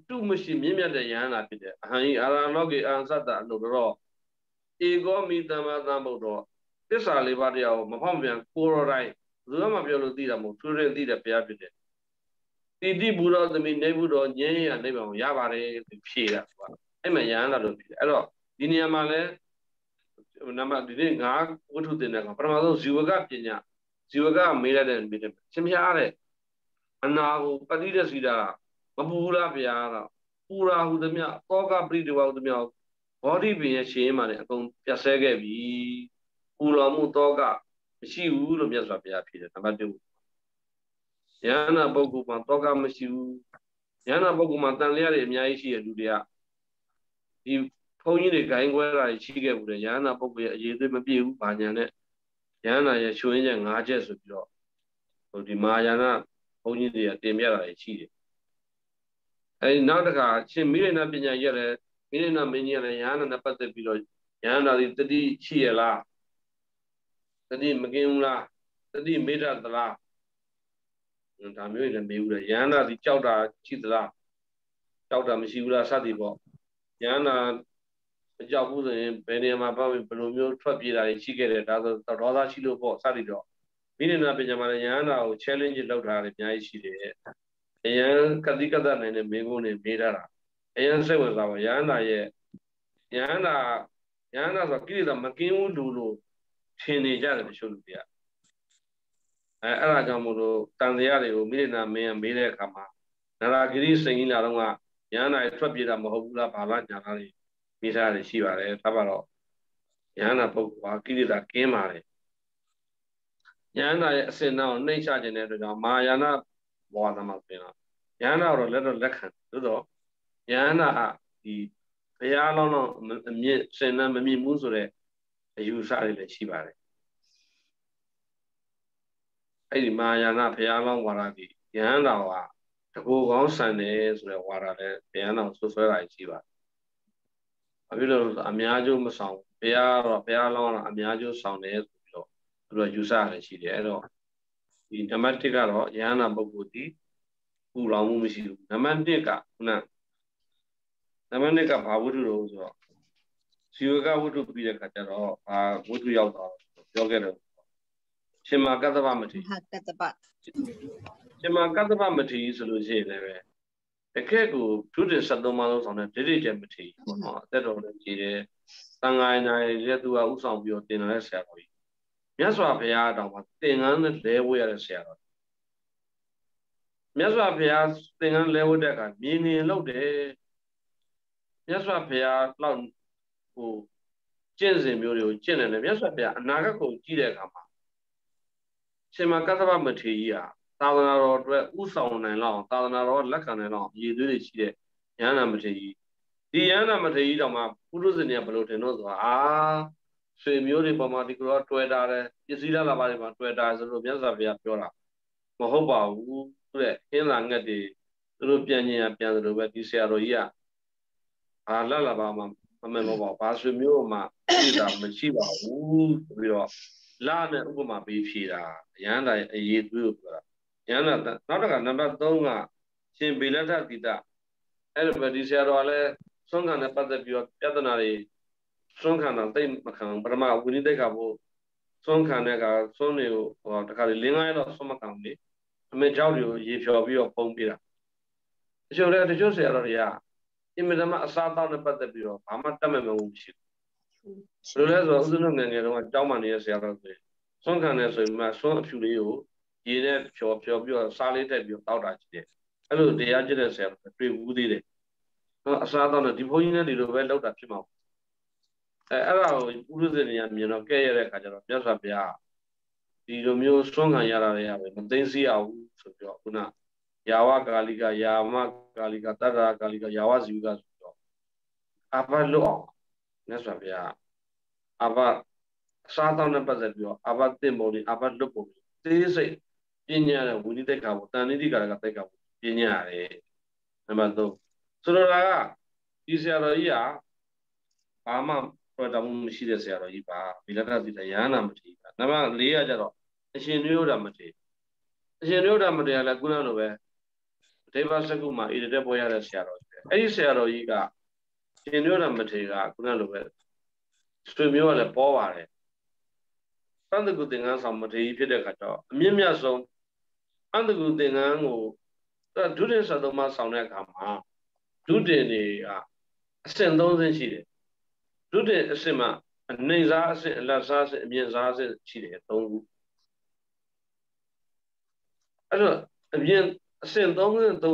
တုမရှိမြင့်မြတ်တဲ့ယဟန္တာဖြစ်တယ်အဟံဤအာရာလောကေအဟံသတ္တနုရောဧကောမိတမသံဗုဒ္ဓသစ္စာလေးပါးတရားကိုမဖောက်ပြန်ကိုယ်တော်တိုင်းဘယ်သူမှပြောလို့သိတာမဟုတ်သူရင်သိတဲ့ဘုရားဖြစ်တယ်တိတိဘုရောသမီးနေဘုရောငြင်းရနိဗ္ဗာန်ကိုရပါတယ်ဖြေတာဆိုတာအဲ့မှာယဟန္တာလို့ဖြစ်တယ်အဲ့တော့ဒီနေရာမှာလဲနံပါတ်ဒီနေ့ငါဝတ္ထုတင်တဲ့ကပထမဆုံးဇီဝကပညာဇီဝကမေးလိုက်တဲ့မေးတယ်ရှင်မရတဲ့အနာကိုပဋိဒစီတာမပူလားဗျာတော့ပ ပူရာဟုသမျှတောကပရိဒီဝဟုသမျှဘောဓိပင်ရဲ့ရှင်မှလည်းအကုန်ပြတ်ဆဲခဲ့ပြီပူလောင်မှုတောကမရှိဘူးလို့မြတ်စွာဘုရားဖြေတယ်နံပါတ်1ယန္နာပုဂ္ဂိုလ်မှာတောကမရှိဘူးယန္နာပုဂ္ဂိုလ်မှာတန်လျာတွေအများကြီးရှိတဲ့လူတွေကဒီဘုန်းကြီးတွေဂိုင်းခွဲတာရှိခဲ့ဘူးလေယန္နာပုဂ္ဂိုလ်ရဲ့အရေးသွေးမပြည့်ဘူးဘာညာနဲ့ယန္နာရဲ့ချွင်းချက်5ချက်ဆိုပြီးတော့ဟိုဒီမာယာနာဘုန်းကြီးတွေကတင်ပြတာရှိတယ်အဲဒီနောက်တစ်ခါရှင်မိရိဏပညာရက်လည်းမိရိဏမင်းကြီးလည်းယန္နာနဲ့ပတ်သက်ပြီးတော့ယန္နာဒီတတိရှိရလားတတိမကင်းဘူးလားတတိမေတ္တာသလားဒါမျိုးတွေလည်းမေးဘူးလေယန္နာဒီကြောက်တာရှိသလားကြောက်တာမရှိဘူးလားစသည်ပေါ့ယန္နာမကြောက်ဘူးဆိုရင်ဘယ်နေရာမှာပေါ့ဘယ်လိုမျိုးထွက်ပြေးတာရှိခဲ့တယ်ဒါဆိုဒေါသရှိလို့ပေါ့စသည်တော့မိရိဏပညာမှာလည်းယန္နာကို challenge လုပ်ထားတယ်အများကြီးရှိတယ်အယံကတိကတနိုင်တဲ့မင်းကုန်းနေမေးထားတာအယံစိတ်ဝင်စားပါယန္နာရဲ့ယန္နာဆိုကိလေသာမကင်းဘူးလူလို့ထင်နေကြတယ်တချို့လူတွေကအဲ့ဒါကြောင့်မို့လို့တန်တရားတွေကိုမိရိဏမင်းကမေးတဲ့အခါမှာနရဂိရိစိန်ကြီးလာတော့ကယန္နာရဲ့ထွက်ပြေးတာမဟုတ်ဘူးလားဘာလားညာလားမေးထားတယ်ရှိပါတယ်ဒါပါတော့ယန္နာပုဂ္ဂိုလ်ဟာကိလေသာကင်းပါတယ်ယန္နာရဲ့အစင်နောက်နှိမ့်ချခြင်းတဲ့အတွက်ကြောင့်မာယာနာဘဝသမဆိုရင်ယန္နာတော့လက်ခံသို့တော့ယန္နာဒီဘုရားလောင်းတော့အမြင့်စင်နဲ့မမြင့်ဘူးဆိုတဲ့အယူဆတွေလည်းရှိပါတယ်အဲ့ဒီမာယာနာဘုရားလောင်းဝါဒကြီးယန္နာကတကူကောင်းဆန်တယ်ဆိုတဲ့ဝါဒလည်းဘုရားလောင်းဆွဆွဲတာရှိပါတယ်ဘာဖြစ်လို့အများကျိုးမဆောင်ဘုရားလောင်းကတော့အများကျိုးဆောင်တယ်ဆိုပြီးတော့သူတို့ယူဆရတယ်ရှိတယ်အဲ့တော့ဒီနံပါတ်1ကတော့ယန္နာပုဂ္ဂိုလ်ဒီပူလောင်မှုမရှိဘူးနံပါတ်2ကခုနနံပါတ်2ကဘာဝတ္ထုလို့ဆိုတော့ဇီဝကဝတ္ထုပြီးတဲ့ခါကျတော့ဘာဝတ္ထုရောက်တော့ပြောခဲ့တယ်ရှင်မာကတ္တဗမထေရကတ္တဗရှင်မာကတ္တဗမထေရဆိုလို့ရှိရင်လည်းတကယ့်ကိုဒုတိယ73ပါးလုံးဆောင်တဲ့ဒိဋ္ဌိကျမထေရပေါ့နော်အသက်တော်လည်းကြီးတယ်သံဃာနာရီလည်းသူကဥဆောင်ပြီးတော့တင်လာတဲ့ဆရာတော်ကြီးမြတ်စွာဘုရားတောင်မှသင်္ကန်းနဲ့လဲဝဲရတဲ့ဆရာတော်မြတ်စွာဘုရားသင်္ကန်းလဲဝဲတဲ့အခါမြင်မြင်လောက်တယ်မြတ်စွာဘုရားလောက်ဟိုကျင့်စဉ်မျိုးတွေကိုကျင့်တယ်လေမြတ်စွာဘုရားအနာဂတ်ကိုကြည့်တဲ့အခါမှာရှင်မကတ္တဗမထေရကြီးဟာသာသနာတော်အတွက်ဥဆောင်နိုင်လောက်သာသနာတော်လက်ခံနိုင်လောက်ရည်သွေးတွေရှိတဲ့ယန္နာမထေရကြီးဒီယန္နာမထေရကြီးတောင်မှပုရုဇဉ်တွေကဘယ်လိုထင်တော့ဆိုတာဆွေမျိုးတွေပေါ်မှာဒီကတော့တွေ့တာတယ်ပစ္စည်းလာပါတယ်မှာတွေ့တာဆိုလို့မြတ်စွာဘုရားပြောတာမဟုတ်ပါဘူးတဲ့ဟင်းလာငတ်တွေသူတို့ပြန်ကျင်ရပြန်တယ်လို့ပဲဒီဆရာတော်ကြီးကလာပါမှာမမှန်တော့ပါဘူးဘာဆွေမျိုးမှာသိတာမရှိပါဘူးဆိုပြီးတော့လာနဲ့ဥပမာပေးဖြေတာယန္တာရဲ့အရေးသွေးကိုပြောတာယန္တာနောက်တစ်ခါနံပါတ်3ကရှင်ဗေလထတိတအဲ့လိုပဲဒီဆရာတော်ကလည်းသွန်ခံနဲ့ပတ်သက်ပြီးတော့ပြဿနာတွေသွန်ခံတာသိမခံပထမဝိနည်းတိတ်ခါဖို့သွန်ခံတဲ့ကသွန်တွေကိုဟိုတခါလေ5ရက်တော့သွန်မခံဘူးလေအမေကြောက်တွေကိုရေဖြော်ပြီးတော့ပုံပြတာတချို့ဆရာတော်တွေကအင်မတန်မှအစားတောက်နဲ့ပတ်သက်ပြီးတော့ဘာမှတတ်မဲ့မဟုတ်မရှိဘူးဘယ်လိုလဲဆိုတော့ဥဒ္ဒနငယ်တုန်းကကြောင်းမှနေတဲ့ဆရာတော်တွေသွန်ခံနေဆိုရင်မှသွန်အဖြူလေးကိုရေနဲ့ဖြော်ပြီးတော့စားလေးတက်ပြီးတော့တောက်တာရှိတယ်အဲ့လိုတရားကျတဲ့ဆရာတော်တွေ့ဘူးသေးတယ်အစားတောက်နဲ့ဒီဘုန်းကြီးနဲ့ဒီလိုပဲလောက်တာဖြစ်မှာအဲ့ဒါကိုပုရုဇဉ်တွေကမြင်တော့ကဲရတဲ့ခါကျတော့မြတ်စွာဘုရားဒီလိုမျိုးသွန်ခံရတာတွေရပဲမသိသိအောင်ဆိုပြီးတော့ခုနယာဝကာလိကယာမကာလိကတတ္တရာကာလိကယာဝဇီဝကဆိုတော့အဘလွတ်အောင်မြတ်စွာဘုရားအဘစားတောင်းတဲ့ပတ်သက်ပြီးတော့အဘတင်ပုံတွေအဘလွတ်ပုံတွေသိစိတ်ပညာနဲ့ဝိနည်းတိတ်ခါကိုတန်နိတိကာရကတိတ်ခါကိုပညာရတယ်နံပါတ်3ဆိုတော့ဒီဆရာတော်ကြီးကဘာမှတော်တော်မရှိတဲ့ဆရာတော်ကြီးပါဗိလကတိတယန္နာမထေရနံပါတ်4ကကျတော့အရှင်နိရောဓမထေရအရှင်နိရောဓမထေရလည်းခုနလိုပဲဒေဝစကုမှာဣရတဲ့ပေါ်ရတဲ့ဆရာတော်ကြီးအဲ့ဒီဆရာတော်ကြီးကရှင်နိရောဓမထေရကခုနလိုပဲဆွေမျိုးကလည်းပေါ်ပါတယ်သန္တကုသင်္ကန်းဆောင်မထေရဖြစ်တဲ့အခါကျတော့အမြင့်မြတ်ဆုံးသန္တကုသင်္ကန်းကိုဒုတိယ73မှာဆောင်တဲ့အခါမှာဒုတင်တွေကအဆင့်3ဆင့်ရှိတယ်ဒုတင်အဆင့်မှာအနေစားအဆင့်အလတ်စားအဆင့်အမြင့်စားအဆင့်ရှိတယ်3ခုအဲ့တော့အမြင့်အဆင့်3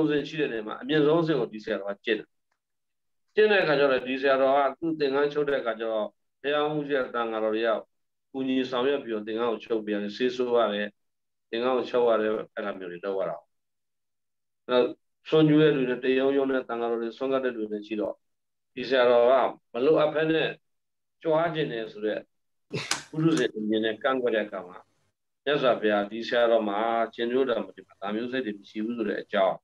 ဆင့်ရှိတဲ့နေရာမှာအမြင့်ဆုံးအဆင့်ကိုဒီဆရာတော်ကကျင့်တယ် ကျင့်တဲ့အခါကျတော့ဒီဆရာတော်ကသူ့သင်္ကန်းချုပ်တဲ့အခါကျတော့ဘုရားမှုကြီးတန်ဃာတော်တွေကကူညီဆောင်ရွက်ပြီးတော့သင်္ကန်းကိုချုပ်ပြန်ဆေးဆိုးရတယ်သင်္ကန်းကိုချုပ်ရတယ်အဲ့လိုမျိုးတွေလုပ်ရတာအဲ့ဆွန်ကျူးတဲ့လူတွေတရုံရုံနဲ့တန်ဃာတော်တွေဆွမ်းကတဲ့လူတွေရှိတော့ဒီဆရာတော်ကမလို့အဖက်နဲ့ကြွားခြင်းနေဆိုတဲ့ပုရုဇဉ်မြင်တဲ့ကန့်ကွက်တဲ့အခါမှာမြတ်စွာဘုရားဒီဆရာတော်မှာရှင်တို့တော်မဒီမှာဒါမျိုးစိတ်တွေမရှိဘူးဆိုတဲ့အကြောင်း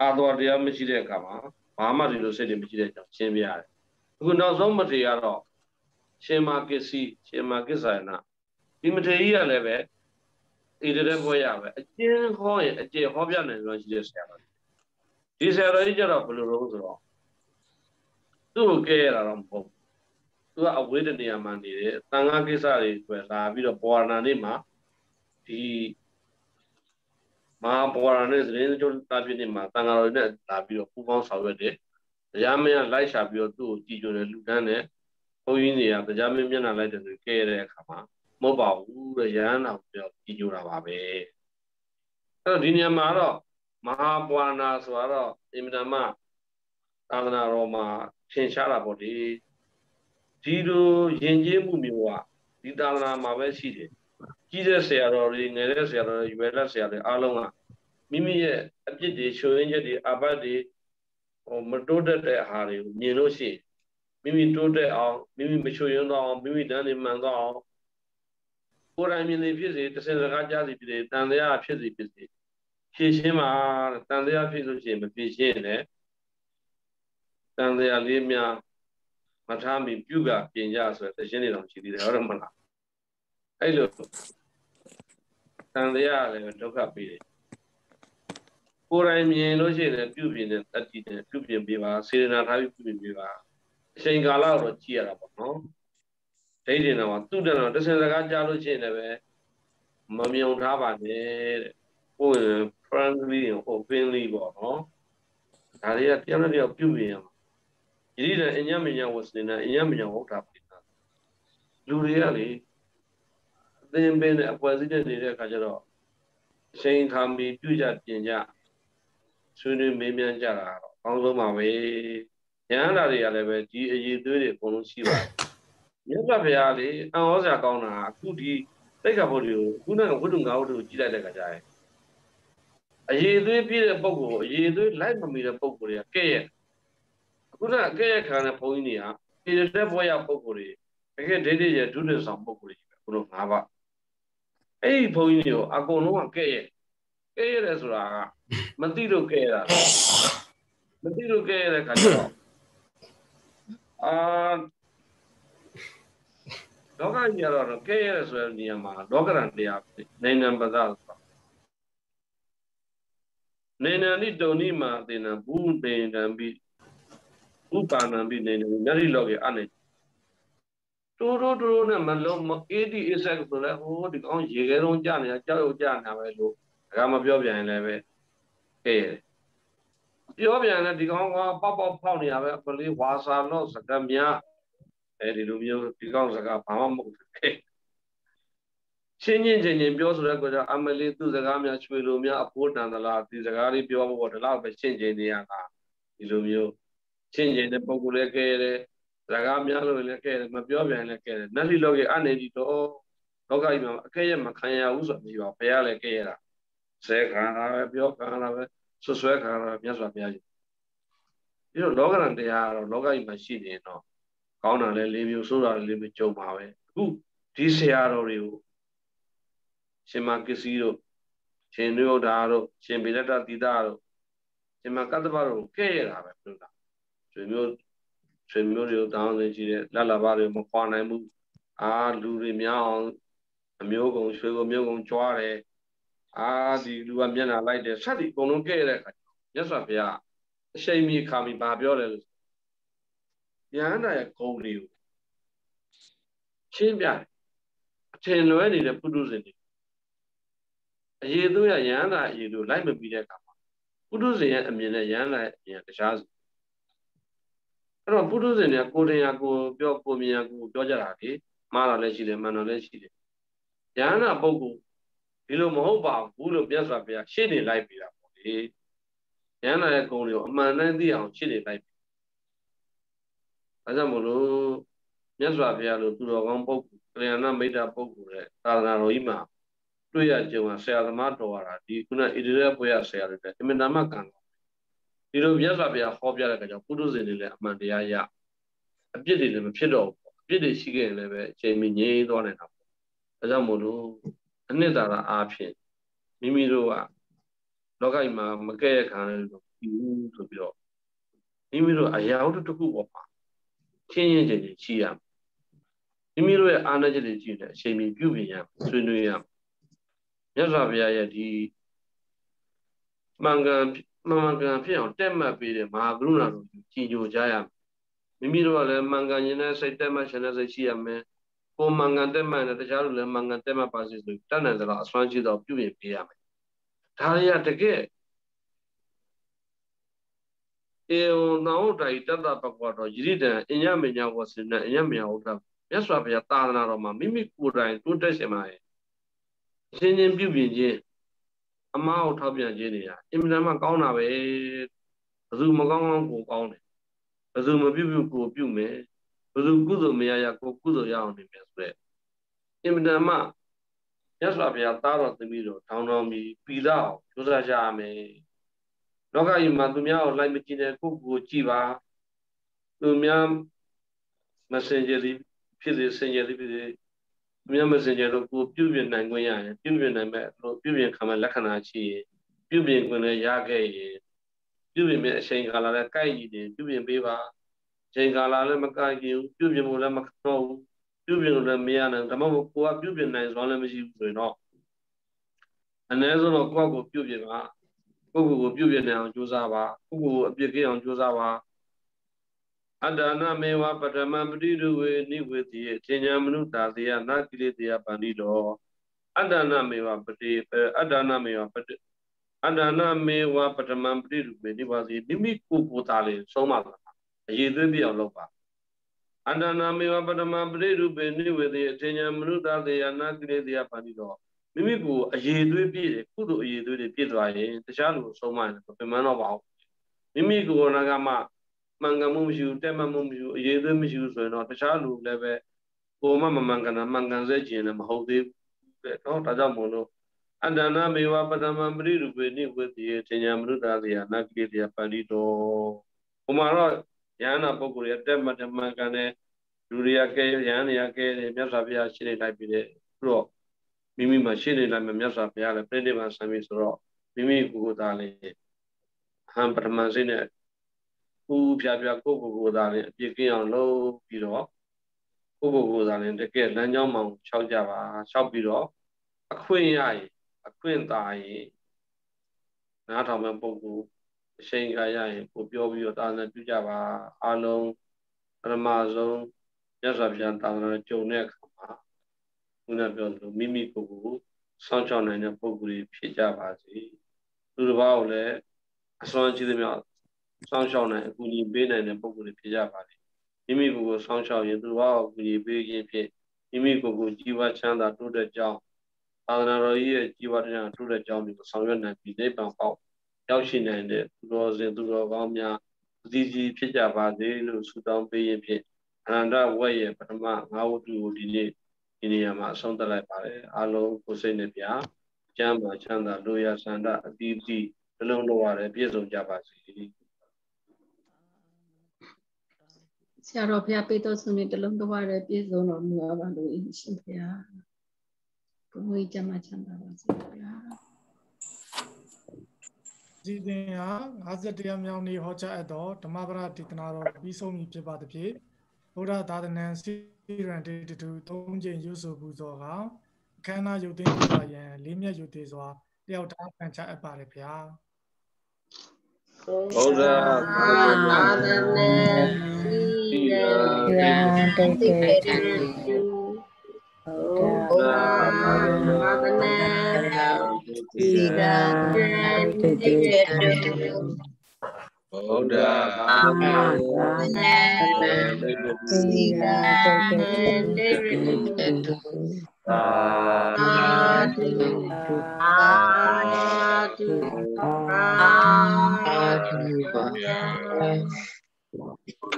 အာတော်တရားမရှိတဲ့အခါမှာဘာမှဒီလိုစိတ်တွေမရှိတဲ့အကြောင်းရှင်းပြရတယ်အခုနောက်ဆုံးမထေရတော့ရှင်မာကိစီရှင်မာကိစ္ဆာယနာဒီမထေရကြီးကလည်းပဲဣတတဲ့ဘွဲရပဲအကျဉ်းဟောရင်အကျေဟောပြနိုင်လို့ရှိတဲ့ဆရာတော်ဒီဆရာတော်ကြီးကျတော့ဘယ်လိုလုပ်ဆိုတော့သူ့ကိုကဲရတာတော့မဟုတ်သူကအဝေးတနေရာမှာနေတယ်တန်ခါကိစ္စတွေတွေ့လာပြီးတော့ပေါ်ရဏနေ့မှာဒီမဟာပေါ်ရဏနေ့သတင်းကျိုးတာပြည့်နေ့မှာတန်ခါတော်နဲ့လာပြီးတော့ပူပေါင်းဆောင်ရွက်တယ်တရားမင်းကလိုက်ရှာပြီးတော့သူ့ကိုကြည်ကြိုတယ်လူတန်းတယ်ဘုန်းကြီးတွေကတရားမင်းမျက်နှာလိုက်တယ်ဆိုကဲရတဲ့အခါမှာမဟုတ်ပါဘူးတဲ့ရဟန်းတော်ပြောကြည်ကြိုတာပါပဲအဲ့တော့ဒီနေရာမှာတော့မဟာပွာနာဆိုတော့အင်မတန်မှသာသနာတော်မှာထင်ရှားတာပေါ့ဒီလိုယဉ်ကျေးမှုမျိုးကဒီသာသနာမှာပဲရှိတယ်ကြီးတဲ့ဆရာတော်တွေငယ်တဲ့ဆရာတော်တွေရွယ်တဲ့ဆရာတွေအားလုံးကမိမိရဲ့အပြစ်တွေချွင်းချက်တွေအပတ်တွေမတိုးတက်တဲ့အာဟာတွေကိုမြင်လို့ရှိရင်မိမိတိုးတက်အောင်မိမိမချွင်းတော့အောင်မိမိတန်းနေမှန်တော့အောင်ကိုယ်တိုင်မြင်နေဖြစ်စေတစ်စင်စကားကြားစီဖြစ်စေတန်တရားဖြစ်စေဖြည့်ရှင်းမှာတန်တရားဖြစ်လို့ရှိရင်မဖြည့်ရှင်းနဲ့တန်တရားလေးများမထားမီပြုကပြင်ကြဆိုတဲ့ရှင်းနေတော်ရှိသေးတယ်ဟုတ်တယ်မလားအဲ့လိုတန်တရားလည်းဒုက္ခပေးတယ်ကိုယ်တိုင်မြင်လို့ရှိရင်ပြုပြင်တဲ့တတိနဲ့ပြုပြင်ပေးပါစေတနာထားပြီးပြုပြင်ပေးပါအချိန်ကာလတော့ကြည့်ရတာပေါ့နော်ဒိဋ္ဌိတော်ကသူ့တန်တော်တစ်စင်စကားကြားလို့ရှိရင်လည်းမမြုံထားပါနဲ့တဲ့ကိုယ် friendly ဟို friendly ပေါ့နော်ဒါတွေကတယောက်နဲ့တယောက်ပြုပြင်ရမှာယတိတဲ့အညမညာဝစနေအညမညာဟုတ်တာပိတာလူတွေကလေအသင်ပင်နဲ့အပွဲစည်းနေတဲ့အခါကျတော့အချိန်ခါမီပြုကြပြင်ကြဆွေးနွေးမေးမြန်းကြတာတော့အကောင်းဆုံးပါပဲဉာဏ်ဓာတ်တွေကလည်းပဲဒီအရေးသွေးတွေအကုန်လုံးရှိပါတယ်မြတ်စွာဘုရားလေအံ့ဩစရာကောင်းတာအခုဒီတိတ်ခါဖို့တွေကိုခုနကဝိတုငါဝတ္ထုကိုကြည့်လိုက်တဲ့အခါကျရင်အရေးသွေးပြည့်တဲ့ပုံကိုအရေးသွေးလိုက်မမီတဲ့ပုံကိုတွေကကဲ့ရဲ့အခုနကဲ့ရဲ့ခံတဲ့ဘုန်းကြီးတွေကဒီတဲ့ဘွဲရပုံကိုတွေတကယ်ဒိဋ္ဌိရဲ့ဒုတိယဆောင်ပုံကိုတွေခုလို၅ပါးအဲ့ဒီဘုန်းကြီးတွေကိုအကုန်လုံးကကဲ့ရဲ့တယ်ဆိုတာကမသိလို့ကဲ့ရတာမသိလို့ကဲ့ရတဲ့ခါကျတော့လောကကြီးကတော့ကဲ့ရဆိုတဲ့နေရာမှာလောကရန်တရားနေနံပဒဆိုတာနေနံနိတုန်နိမာသေနဘူနေနံပိဥပါဏံပိနေနံညရိလောကေအနေတိုးနဲ့မလုံးမအေဒီအဆက်ဆိုလဲဟိုဒီကောင်ရေခဲတုံးကြနေတာကြောက်ရွံ့ကြနေတာပဲလို့ဒါကမပြောပြန်ရင်လည်းပဲကဲ့ရတယ်ပြောပြန်တယ်ဒီကောင်ကပေါက်ဖောက်နေရပဲအပလေးဝါစာလို့စကားများအဲဒီလိုမျိုးဒီကောင်စကားဘာမှမဟုတ်ဘူးချင်းချင်းပြောဆိုတဲ့ကောကြောင့်အမလေးသူ့စကားများချွေလိုများအဖိုးတန်သလားဒီစကားလေးပြောဖို့ဒီလောက်ပဲချင်းချင်းနေရတာဒီလိုမျိုးချင်းချင်းတဲ့ပုံကိုလည်းကဲရတယ်စကားများလို့လည်းကဲရတယ်မပြောပြန်လည်းကဲရတယ်နတ်လီလောကအနေဒီတော့လောကကြီးမှာအကဲ့ရမခံရဘူးဆိုပြီးတော့ဘုရားလည်းကဲ့ရတာဇဲခံတာပဲပြောခံတာပဲဆွဆွဲခံတာမြတ်စွာဘုရားကြီးပြီးတော့လောကရန်တရားကတော့လောကကြီးမှာရှိနေတော့ကောင်းတာလည်း၄မျိုးဆိုးတာလည်း၄မျိုးကြုံပါပဲအခုဒီဆရာတော်တွေကိုရှင်မကစ္စည်းတို့ရှင်နုယုဒ္ဓါတို့ရှင်ဗေဒတတိတာတို့ရှင်မကတ္တဗတို့ကဲ့ရတာပဲပြောတာဆွေမျိုးတွေတောင်းနေရှိတဲ့လက်လာပါတွေမခွာနိုင်ဘူးလူတွေများအောင်အမျိုးကုံရွှေကုံမျိုးကုံကြွားတယ်ဒီလူကမျက်နှာလိုက်တယ်ဆက်ဒီအကုန်လုံးကဲ့ရတဲ့အခါမြတ်စွာဘုရားအရှိန်မီခါမီဘာပြောတယ်လို့ယဟန္တာရဲ့ဂုဏ်တွေကိုရှင်းပြတယ်အထင်လွဲနေတဲ့ပုထုဇဉ်တွေအရေးသွေးရယဟန္တာအရေးတို့လိုက်မပြီးတဲ့အခါမှာပုထုဇဉ်ရဲ့အမြင်နဲ့ယဟန္တာရဲ့အမြင်တခြားစီအဲ့တော့ပုထုဇဉ်တွေကကိုယ်တင်ရကိုပြောကိုမြင်ရကိုပြောကြတာလေမှားတာလည်းရှိတယ်မှန်တာလည်းရှိတယ်ယဟန္တာပုဂ္ဂိုလ်ဒီလိုမဟုတ်ပါဘူးလို့မြတ်စွာဘုရားရှင်းနေလိုက်ပြီတာပေါ့လေယဟန္တာရဲ့ဂုဏ်တွေကိုအမှန်တမ်းသိအောင်ရှင်းနေလိုက်ပြီ Aja mulu nyaswa bialu tu orang pok kelihatan beda pok karena roima tu ya cuma saya sama doa di kuna ide apa ya saya ada ini nama kan itu biasa biasa hobi ada kerja kudu sini le mandia ya abis ini macam abis sih kan le ceminya itu ada apa aja mulu ini darah api mimi doa lokai mah makai kan itu tu biar mimi doa ayah udah cukup apa cinya jadi siam mimi doa anak jadi cinya cemi biunya sunuya nyaswa biasa di mangan pion tema pide ma bruna cijo jaya mimi doa le mangan ini saya tema sana saya siam me ko mangan tema na tercaru le mangan tema pasti tu tanah adalah asmanji dah piunya piam thari ya teke nau dah tanda pakwa do jadi dah inya menya wasina inya menya udah nyaswa biasa tanah roma mimi kurai tu dah semai senyen piunya Amau tabian jadi ya, ini nama kau nabe, betul magang kau kau ni, betul mabiu kau biu me, betul kudo me ya kau kudo ya ni mesre. Ini nama, ya sebab taruh tembiru, tahun ini pidau, susah jam me. Loka ima tu mia orang macam kau jiwa, tu mia messenger pilih messenger pilih, mia messenger kau biu biu nang kau ya, biu biu nang me, biu biu kamera lakana cie, biu biu kau ni ya ke. Piubi me sengkala le kai ni piubi beba sengkala le makai ki piubi mo le makno piubi le mea na tama mo ko piubi nai so le masi so no ane so no ko piubi ba ko piubi nai ang josa ba ko apye ke ang josa ba adana me wa padama padidu we ni we ti tinya manu ta ti ya na kile ti ya pandi do adana me wa padi adana me wa padi Adana me wa patamam padi rupe ni wasi nimi kuku tali soma ye tu biar lupa. Adana me wa patamam padi rupe ni wasi tenya menuta de anak kiri dia padi do. Nimi ku ye tu biar kudu ye tu biar tuai tercalu soma ni pemana wau. Nimi ku orang agama mangamu mesiu tema mesiu ye tu mesiu so no tercalu lebe koma mangan saja na mahudi. Tahu tak jauh mulu. Adana mewa padama beri rupe ni weti tenya menuta dia nak dia pandi do. Umaro yana pokok ya tema kane duria ke yana ya ke biasa biasa sini tapi deh pro mimi masih ni lah biasa biasa le prende masa mi soro mimi kuku tali ham padama sini biasa kuku tali bikin yang low biro kuku tali dekat lanjau mau cau jawa cau biro aku yang aku yang tahu, nak tahu memang sehingga aku biar tanah tu Jawa, alung, Ramazon, ya sebab tanah Jogja kama, guna biar tu mimi aku, sancaran yang pokok di Jawa sih, tu bawa oleh asal jadi macam sancaran aku ni bina yang pokok di Jawa sih, mimi aku sancaran yang tu bawa aku ni bina mimi aku jiwa canda tu dah jauh. Adana roye jiwa yang tu dah jauh ni sangat nanti ni bangkau, jauh sini ni tu orang yang di Jawa ni lu sudah pergi anda wajib pertama ngau tu ini yang masuk dalam pare alo khusus ni dia jam macam dah loya sanda di belum luar biasa Jawa sih. Siapa pihak itu sunyi dalam luar biasa orang muda baru ini siapa? Kami macam apa sih? Jadi hasil dia yang ni hoca itu, tema berarti tenaro bisa menjadi tapi, orang dah dengan siran itu tongjen Yusuf buzoga, kerana jutin kita yang limnya jutin soa, dia udah pencet apa repia.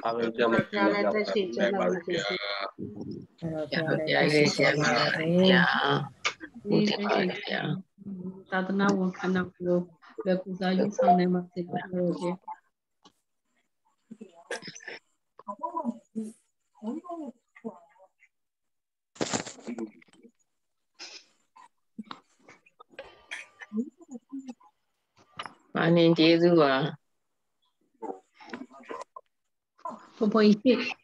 Orang အားလုံးကြမှာပြည့်ကြပါစေနိုင်ပါဗျာ သာသနာဝန်ခန္ဓာကိုယ်ကုသရေးဆောင်နေမှာဖြစ်ပါလို့ဗျာမာနင်ကျေးဇူးပါ ဘုဘကြီး